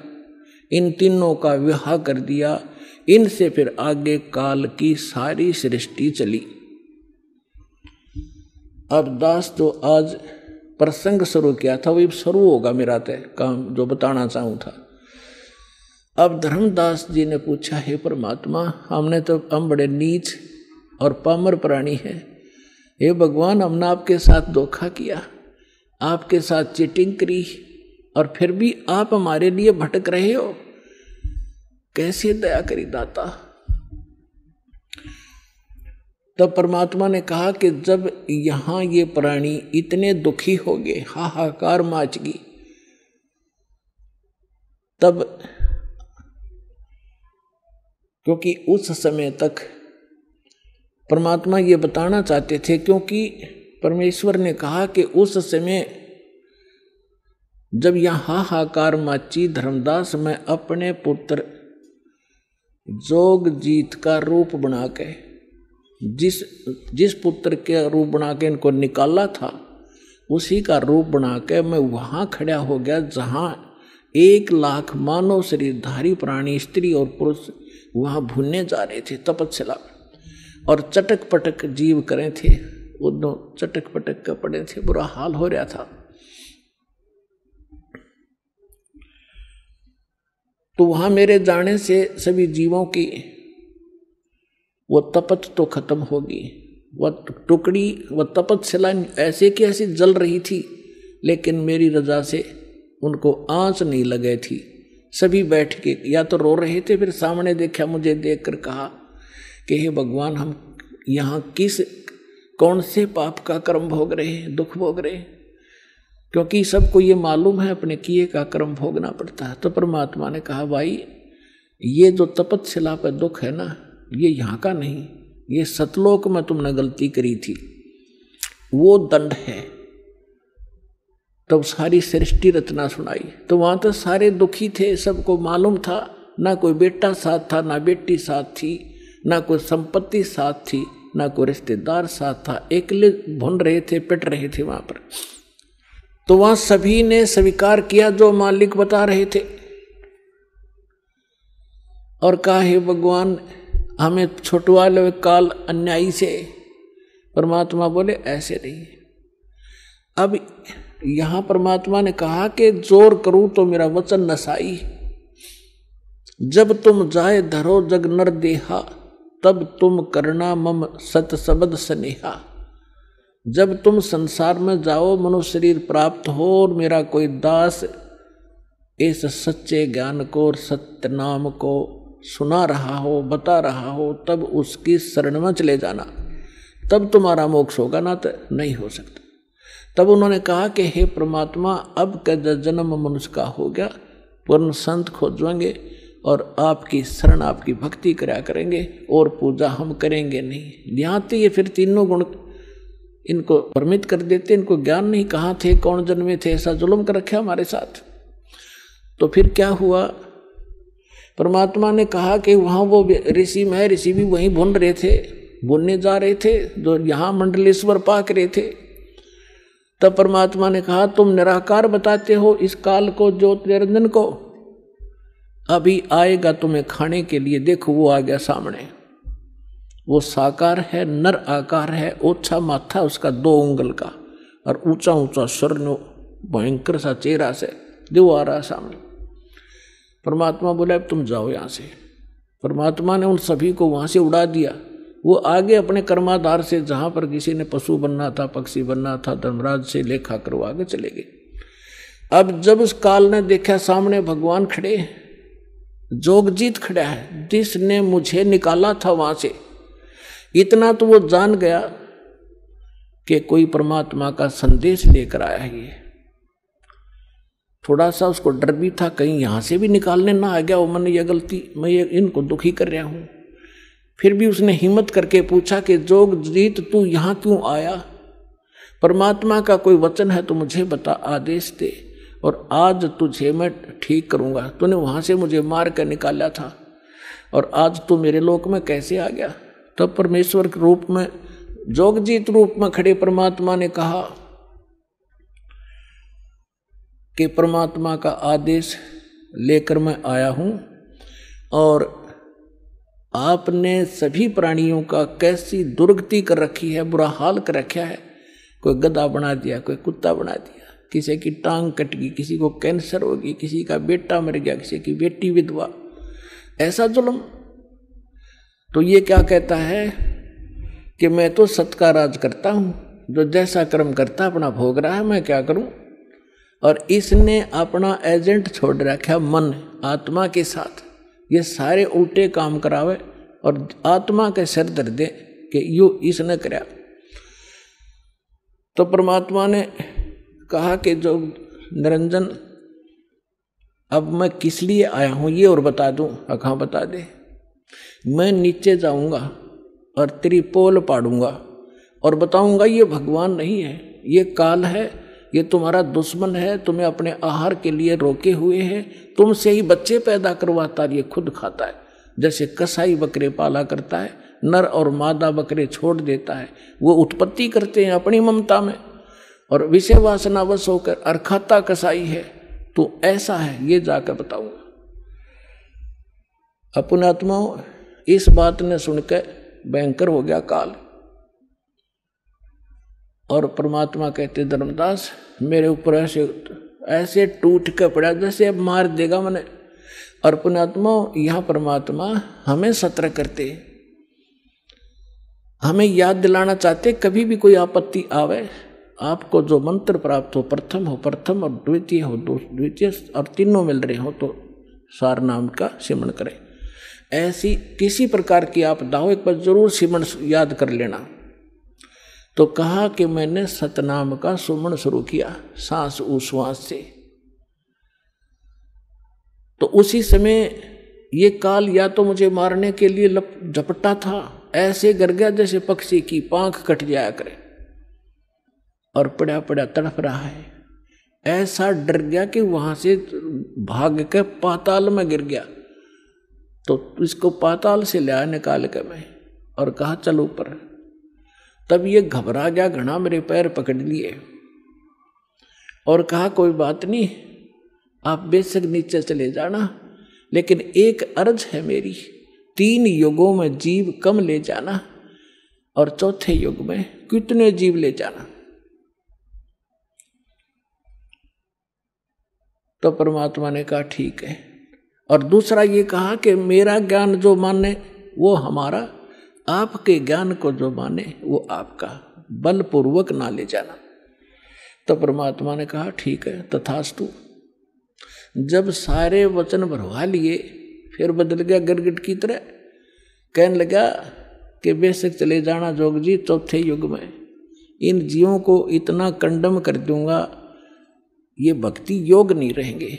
इन तीनों का विवाह कर दिया। इनसे फिर आगे काल की सारी सृष्टि चली। अब दास तो आज प्रसंग शुरू किया था, वही शुरू होगा मेरा तय काम जो बताना चाहूँ था। अब धर्मदास जी ने पूछा, हे परमात्मा, हम बड़े नीच और पामर प्राणी हैं। हे भगवान, हमने आपके साथ धोखा किया, आपके साथ चीटिंग करी, और फिर भी आप हमारे लिए भटक रहे हो। कैसे दया करी दाता। तब परमात्मा ने कहा कि जब यहाँ ये प्राणी इतने दुखी हो गए, हाहाकार माच गई, तब क्योंकि उस समय तक परमात्मा ये बताना चाहते थे, क्योंकि परमेश्वर ने कहा कि उस समय जब यहाँ हाहाकार माची धर्मदास मैं अपने पुत्र जोगजीत का रूप बना के, जिस पुत्र के रूप बना के इनको निकाला था उसी का रूप बना के मैं वहाँ खड़ा हो गया जहाँ 1,00,000 मानव शरीरधारी प्राणी स्त्री और पुरुष वहाँ भूनने जा रहे थे तपस्या, और चटक पटक जीव करे थे, वो दो चटक पटक का पड़े थे, बुरा हाल हो रहा था। तो वहां मेरे जाने से सभी जीवों की वो तपत तो खत्म होगी। वह टुकड़ी, वह तपस्या ऐसे की ऐसी जल रही थी, लेकिन मेरी रजा से उनको आंच नहीं लगे थी। सभी बैठ के या तो रो रहे थे, फिर सामने देखा, मुझे देखकर कहा कि हे भगवान, हम यहाँ कौन से पाप का कर्म भोग रहे हैं, दुख भोग रहे हैं, क्योंकि सबको ये मालूम है अपने किए का कर्म भोगना पड़ता है। तो परमात्मा ने कहा, भाई ये जो तपस्या पर दुख है ना, ये यहाँ का नहीं, ये सतलोक में तुमने गलती करी थी, वो दंड है। तब सारी सृष्टि रचना सुनाई। तो वहां तो सारे दुखी थे, सबको मालूम था, ना कोई बेटा साथ था, ना बेटी साथ थी, ना कोई संपत्ति साथ थी, ना कोई रिश्तेदार साथ था, अकेले भुन रहे थे, पिट रहे थे वहां पर। तो वहां सभी ने स्वीकार किया जो मालिक बता रहे थे, और कहा, हे भगवान, हमें छुटवा लो काल अन्यायी से। परमात्मा बोले, ऐसे नहीं। अब यहां परमात्मा ने कहा कि जोर करूं तो मेरा वचन नसाई, जब तुम जाए धरो जग नर देहा, तब तुम करना मम सत सबद स्नेहा। जब तुम संसार में जाओ, मनुष्य शरीर प्राप्त हो, और मेरा कोई दास इस सच्चे ज्ञान को और सत्य नाम को सुना रहा हो, बता रहा हो, तब उसकी शरण में चले जाना, तब तुम्हारा मोक्ष होगा, ना तो नहीं हो सकता। तब उन्होंने कहा कि हे परमात्मा, अब का जन्म मनुष्य का हो गया, पूर्ण संत खोजेंगे और आपकी शरण, आपकी भक्ति करा करेंगे, और पूजा हम करेंगे नहीं। यहाँ तो ये फिर तीनों गुण इनको परमित कर देते, इनको ज्ञान नहीं, कहाँ थे, कौन जन्मे थे, ऐसा जुल्म कर रखा हमारे साथ। तो फिर क्या हुआ, परमात्मा ने कहा कि वहाँ वो ऋषि में, ऋषि भी वहीं भुन रहे थे, भुनने जा रहे थे, जो यहाँ मंडलेश्वर पाक रहे थे। तब परमात्मा ने कहा, तुम निराकार बताते हो इस काल को, ज्योत निरंजन को, अभी आएगा तुम्हें खाने के लिए। देखो वो आ गया सामने, वो साकार है, नर आकार है, ओछा माथा उसका 2 उंगल का, और ऊंचा ऊंचा स्वर्ण भयंकर सा चेहरा से जो आ रहा सामने। परमात्मा बोला, अब तुम जाओ यहाँ से। परमात्मा ने उन सभी को वहाँ से उड़ा दिया। वो आगे अपने कर्माधार से, जहाँ पर किसी ने पशु बनना था, पक्षी बनना था, धर्मराज से लेखा कर वो आगे चले गए। अब जब उस काल ने देखा सामने भगवान खड़े, जोगजीत खड़ा है, जिसने मुझे निकाला था वहां से, इतना तो वो जान गया कि कोई परमात्मा का संदेश लेकर आया है। ये थोड़ा सा उसको डर भी था, कहीं यहां से भी निकालने ना आ गया वो, मैंने ये गलती, मैं ये इनको दुखी कर रहा हूं। फिर भी उसने हिम्मत करके पूछा कि जोगजीत, तू यहां क्यों आया? परमात्मा का कोई वचन है तो मुझे बता, आदेश दे, और आज तुझे मैं ठीक करूंगा। तूने वहां से मुझे मार कर निकाला था, और आज तू मेरे लोक में कैसे आ गया? तब परमेश्वर के रूप में, जोगजीत रूप में खड़े परमात्मा ने कहा कि परमात्मा का आदेश लेकर मैं आया हूं, और आपने सभी प्राणियों का कैसी दुर्गति कर रखी है, बुरा हाल कर रखा है। कोई गधा बना दिया, कोई कुत्ता बना दिया, किसी की टांग कट गई, किसी को कैंसर हो गई, किसी का बेटा मर गया, किसी की बेटी विधवा, ऐसा जुल्म। तो ये क्या कहता है कि मैं तो सत का राज करता हूं, जो जैसा कर्म करता अपना भोग रहा है, मैं क्या करूं? और इसने अपना एजेंट छोड़ रखा मन, आत्मा के साथ, ये सारे उल्टे काम करावे और आत्मा के सिर दर दे कि यू इसने कराया। तो परमात्मा ने कहा कि जो निरंजन, अब मैं किस लिए आया हूं ये और बता दूं? कहाँ बता दे। मैं नीचे जाऊंगा और त्रिपोल पाड़ूंगा और बताऊंगा ये भगवान नहीं है, ये काल है, ये तुम्हारा दुश्मन है, तुम्हें अपने आहार के लिए रोके हुए है, तुमसे ही बच्चे पैदा करवाता है, ये खुद खाता है। जैसे कसाई बकरे पाला करता है, नर और मादा बकरे छोड़ देता है, वो उत्पत्ति करते हैं अपनी ममता में और विषय वासनावश होकर, और खाता कसाई है। तो ऐसा है, ये जाकर बताऊंगा। अपने आत्माओं, इस बात ने सुनकर भयंकर हो गया काल। और परमात्मा कहते, धर्मदास मेरे ऊपर ऐसे टूट के पड़ा जैसे अब मार देगा मैंने। और पुण्यात्मा, यह परमात्मा हमें सतर्क करते, हमें याद दिलाना चाहते, कभी भी कोई आपत्ति आवे, आपको जो मंत्र प्राप्त हो, प्रथम हो प्रथम और द्वितीय हो द्वितीय और तीनों मिल रहे हो तो सार नाम का सिमरण करें। ऐसी किसी प्रकार की आपदा हो, एक बार जरूर सिमरण याद कर लेना। तो कहा कि मैंने सतनाम का सुमन शुरू किया सांस उश्वास से। तो उसी समय ये काल या तो मुझे मारने के लिए झपटा था, ऐसे गिर गया जैसे पक्षी की पांख कट जाया करे और पड़ा पड़ा तड़प रहा है। ऐसा डर गया कि वहां से भाग के पाताल में गिर गया। तो इसको पाताल से लिया निकाल के मैं और कहा चल ऊपर। तब ये घबरा गया घना, मेरे पैर पकड़ लिए और कहा कोई बात नहीं, आप बेशक नीचे चले जाना, लेकिन एक अर्ज है मेरी, 3 युगों में जीव कम ले जाना और चौथे युग में कितने जीव ले जाना। तो परमात्मा ने कहा ठीक है। और दूसरा ये कहा कि मेरा ज्ञान जो माने वो हमारा, आपके ज्ञान को जो माने वो आपका, बलपूर्वक ना ले जाना। तो परमात्मा ने कहा ठीक है तथास्तु। जब सारे वचन भरवा लिए फिर बदल गया गिरगिट की तरह, कहने लगा कि बेशक चले जाना जोग जी, चौथे युग में इन जीवों को इतना कंडम कर दूंगा, ये भक्ति योग नहीं रहेंगे,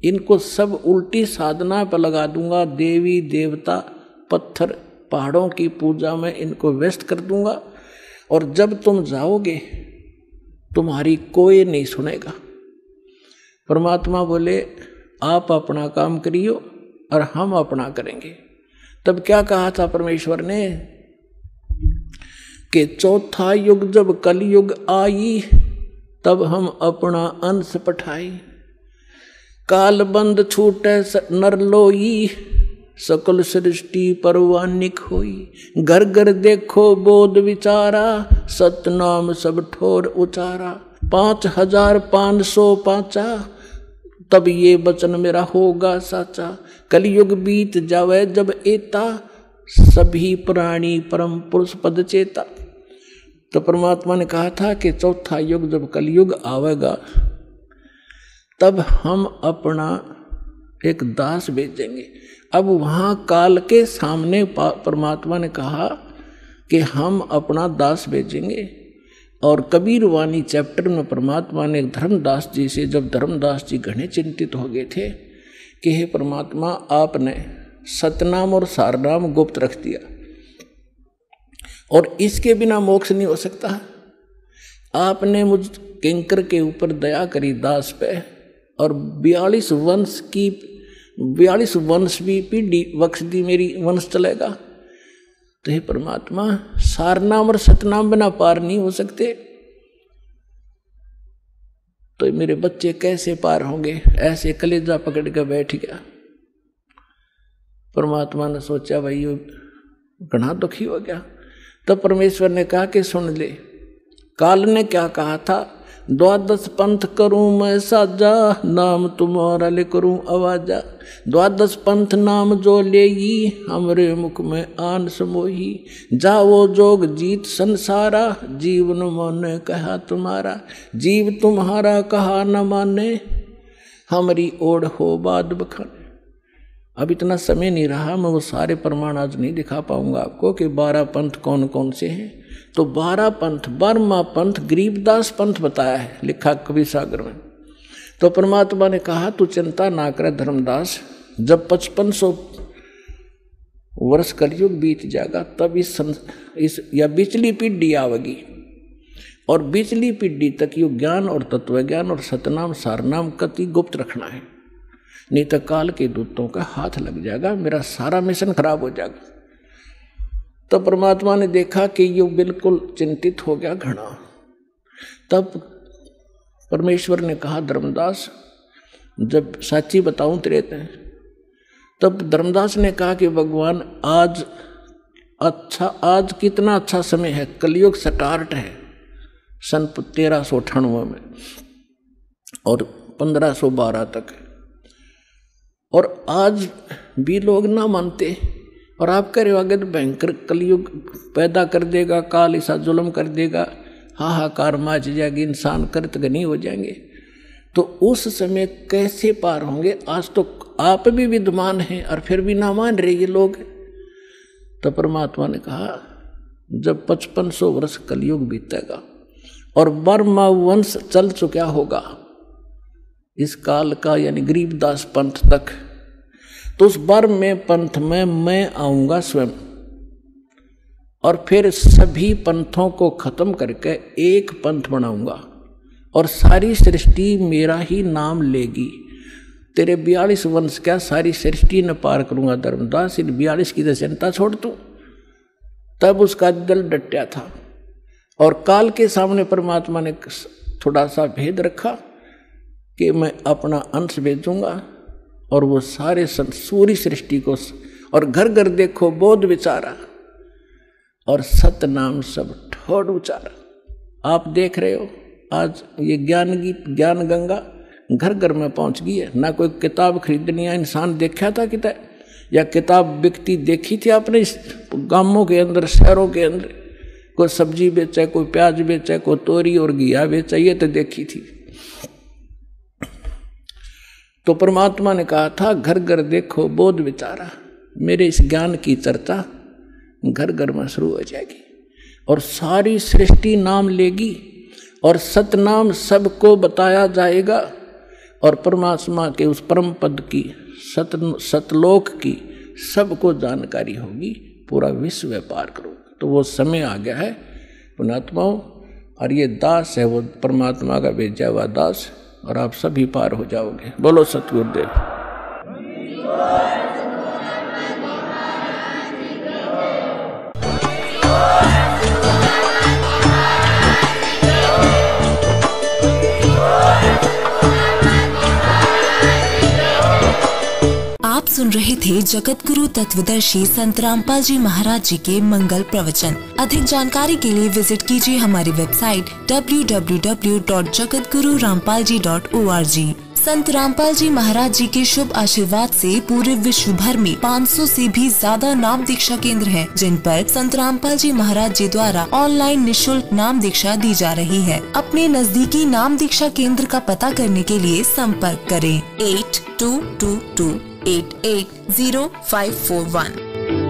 इनको सब उल्टी साधना पर लगा दूंगा, देवी देवता पत्थर पहाड़ों की पूजा में इनको व्यस्त कर दूंगा, और जब तुम जाओगे तुम्हारी कोई नहीं सुनेगा। परमात्मा बोले आप अपना काम करियो और हम अपना करेंगे। तब क्या कहा था परमेश्वर ने कि चौथा युग जब कलयुग आई, तब हम अपना अंश पठाई, काल बंद छूटे नर लोई, सकल सृष्टि परवानिक होई, घर घर देखो बोध विचारा, सतनाम सब ठोर उचारा, 5500 पाचा, तब ये वचन मेरा होगा साचा, कलयुग बीत जावे जब एता, सभी प्राणी परम पुरुष पद चेता। तो परमात्मा ने कहा था कि चौथा युग जब कलयुग आवेगा तब हम अपना एक दास भेजेंगे। अब वहाँ काल के सामने परमात्मा ने कहा कि हम अपना दास भेजेंगे। और कबीर वाणी चैप्टर में परमात्मा ने धर्मदास जी से, जब धर्मदास जी घने चिंतित हो गए थे कि हे परमात्मा आपने सतनाम और सारनाम गुप्त रख दिया और इसके बिना मोक्ष नहीं हो सकता, आपने मुझ किंकर के ऊपर दया करी दास पे, और 42 वंश भी पीढ़ी बख्श दी, मेरी वंश चलेगा। तो हे परमात्मा सारनाम और सतनाम बिना पार नहीं हो सकते, तो मेरे बच्चे कैसे पार होंगे? ऐसे कलेजा पकड़ कर बैठ गया। परमात्मा ने सोचा भाई घना दुखी हो गया। तब परमेश्वर ने कहा कि सुन ले, काल ने क्या कहा था, 12 पंथ करूं मैं साजा, नाम तुम्हारा ले करूं आवाजा, 12 पंथ नाम जो लेगी, हमरे मुख में आन समोही, जाओ जोग जीत संसारा, जीवन माने कहा तुम्हारा, जीव तुम्हारा कहा न माने, हमारी ओढ़ हो बाद बखाने। अब इतना समय नहीं रहा, मैं वो सारे प्रमाण आज नहीं दिखा पाऊंगा आपको कि 12 पंथ कौन कौन से हैं। तो 12 पंथ, 12वां पंथ गरीबदास पंथ बताया है, लिखा कवि सागर में। तो परमात्मा ने कहा तू चिंता ना करे धर्मदास, जब 5500 वर्ष कलयुग बीत जाएगा, तब इस या बिचली पीढ़ी आवेगी, और बिचली पीढ़ी तक यो ज्ञान और तत्वज्ञान और सतनाम सारनाम कति गुप्त रखना है, नहीं तो काल के दूतों का हाथ लग जाएगा, मेरा सारा मिशन खराब हो जाएगा। तो परमात्मा ने देखा कि यो बिल्कुल चिंतित हो गया घना। तब परमेश्वर ने कहा, धर्मदास जब साची बताऊं तेरे ते। तब धर्मदास ने कहा कि भगवान आज कितना अच्छा समय है, कलयुग स्टार्ट है सन 1398 में और 1512 तक, और आज भी लोग ना मानते, और आप कह रहे हो आगे तो भयंकर कलयुग पैदा कर देगा, काल ऐसा जुल्म कर देगा, हाहाकार मच जाएगी, इंसान कृतघ्नी हो जाएंगे। तो उस समय कैसे पार होंगे? आज तो आप भी विद्वान हैं और फिर भी ना मान रहे ये लोग। तो परमात्मा ने कहा, जब 5500 वर्ष कलयुग बीतेगा और ब्रह्मा वंश चल चुका होगा इस काल का, यानी गरीबदास पंथ तक, तो उस ब्रह्म में पंथ में मैं आऊंगा स्वयं, और फिर सभी पंथों को खत्म करके एक पंथ बनाऊंगा, और सारी सृष्टि मेरा ही नाम लेगी। तेरे 42 वंश क्या सारी सृष्टि न पार करूंगा धर्मदास, इन 42 की तो चिंता छोड़ तू। तब उसका दिल डटा था, और काल के सामने परमात्मा ने थोड़ा सा भेद रखा कि मैं अपना अंश भेजूंगा, और वो सारे सूरी सृष्टि को, और घर घर देखो बोध विचारा, और सत नाम सब ठोड़ उचारा। आप देख रहे हो आज ये ज्ञान गंगा घर घर में पहुंच गई है। ना कोई किताब खरीदनी है, इंसान देखा था कितना, या किताब बिकती देखी थी आपने इस गांवों के अंदर, शहरों के अंदर? कोई सब्जी बेचा, कोई प्याज बेचा, कोई तोरी और घिया बेचा, ये तो देखी थी। तो परमात्मा ने कहा था, घर घर देखो बोध विचारा, मेरे इस ज्ञान की चर्चा घर घर में शुरू हो जाएगी, और सारी सृष्टि नाम लेगी, और सतनाम सबको बताया जाएगा, और परमात्मा के उस परम पद की, सतलोक की सबको जानकारी होगी, पूरा विश्व पार करोगे। तो वो समय आ गया है पुणात्माओं, और ये दास है वो परमात्मा का भेजा हुआ दास, और आप सभी पार हो जाओगे। बोलो सतगुरुदेव। आप सुन रहे थे जगत गुरु तत्वदर्शी संत रामपाल जी महाराज जी के मंगल प्रवचन। अधिक जानकारी के लिए विजिट कीजिए हमारी वेबसाइट www.jagatgururampalji.org। संत रामपाल जी महाराज जी के शुभ आशीर्वाद से पूरे विश्व भर में 500 से भी ज्यादा नाम दीक्षा केंद्र हैं, जिन पर संत रामपाल जी महाराज जी द्वारा ऑनलाइन निःशुल्क नाम दीक्षा दी जा रही है। अपने नजदीकी नाम दीक्षा केंद्र का पता करने के लिए संपर्क करें 8222880541।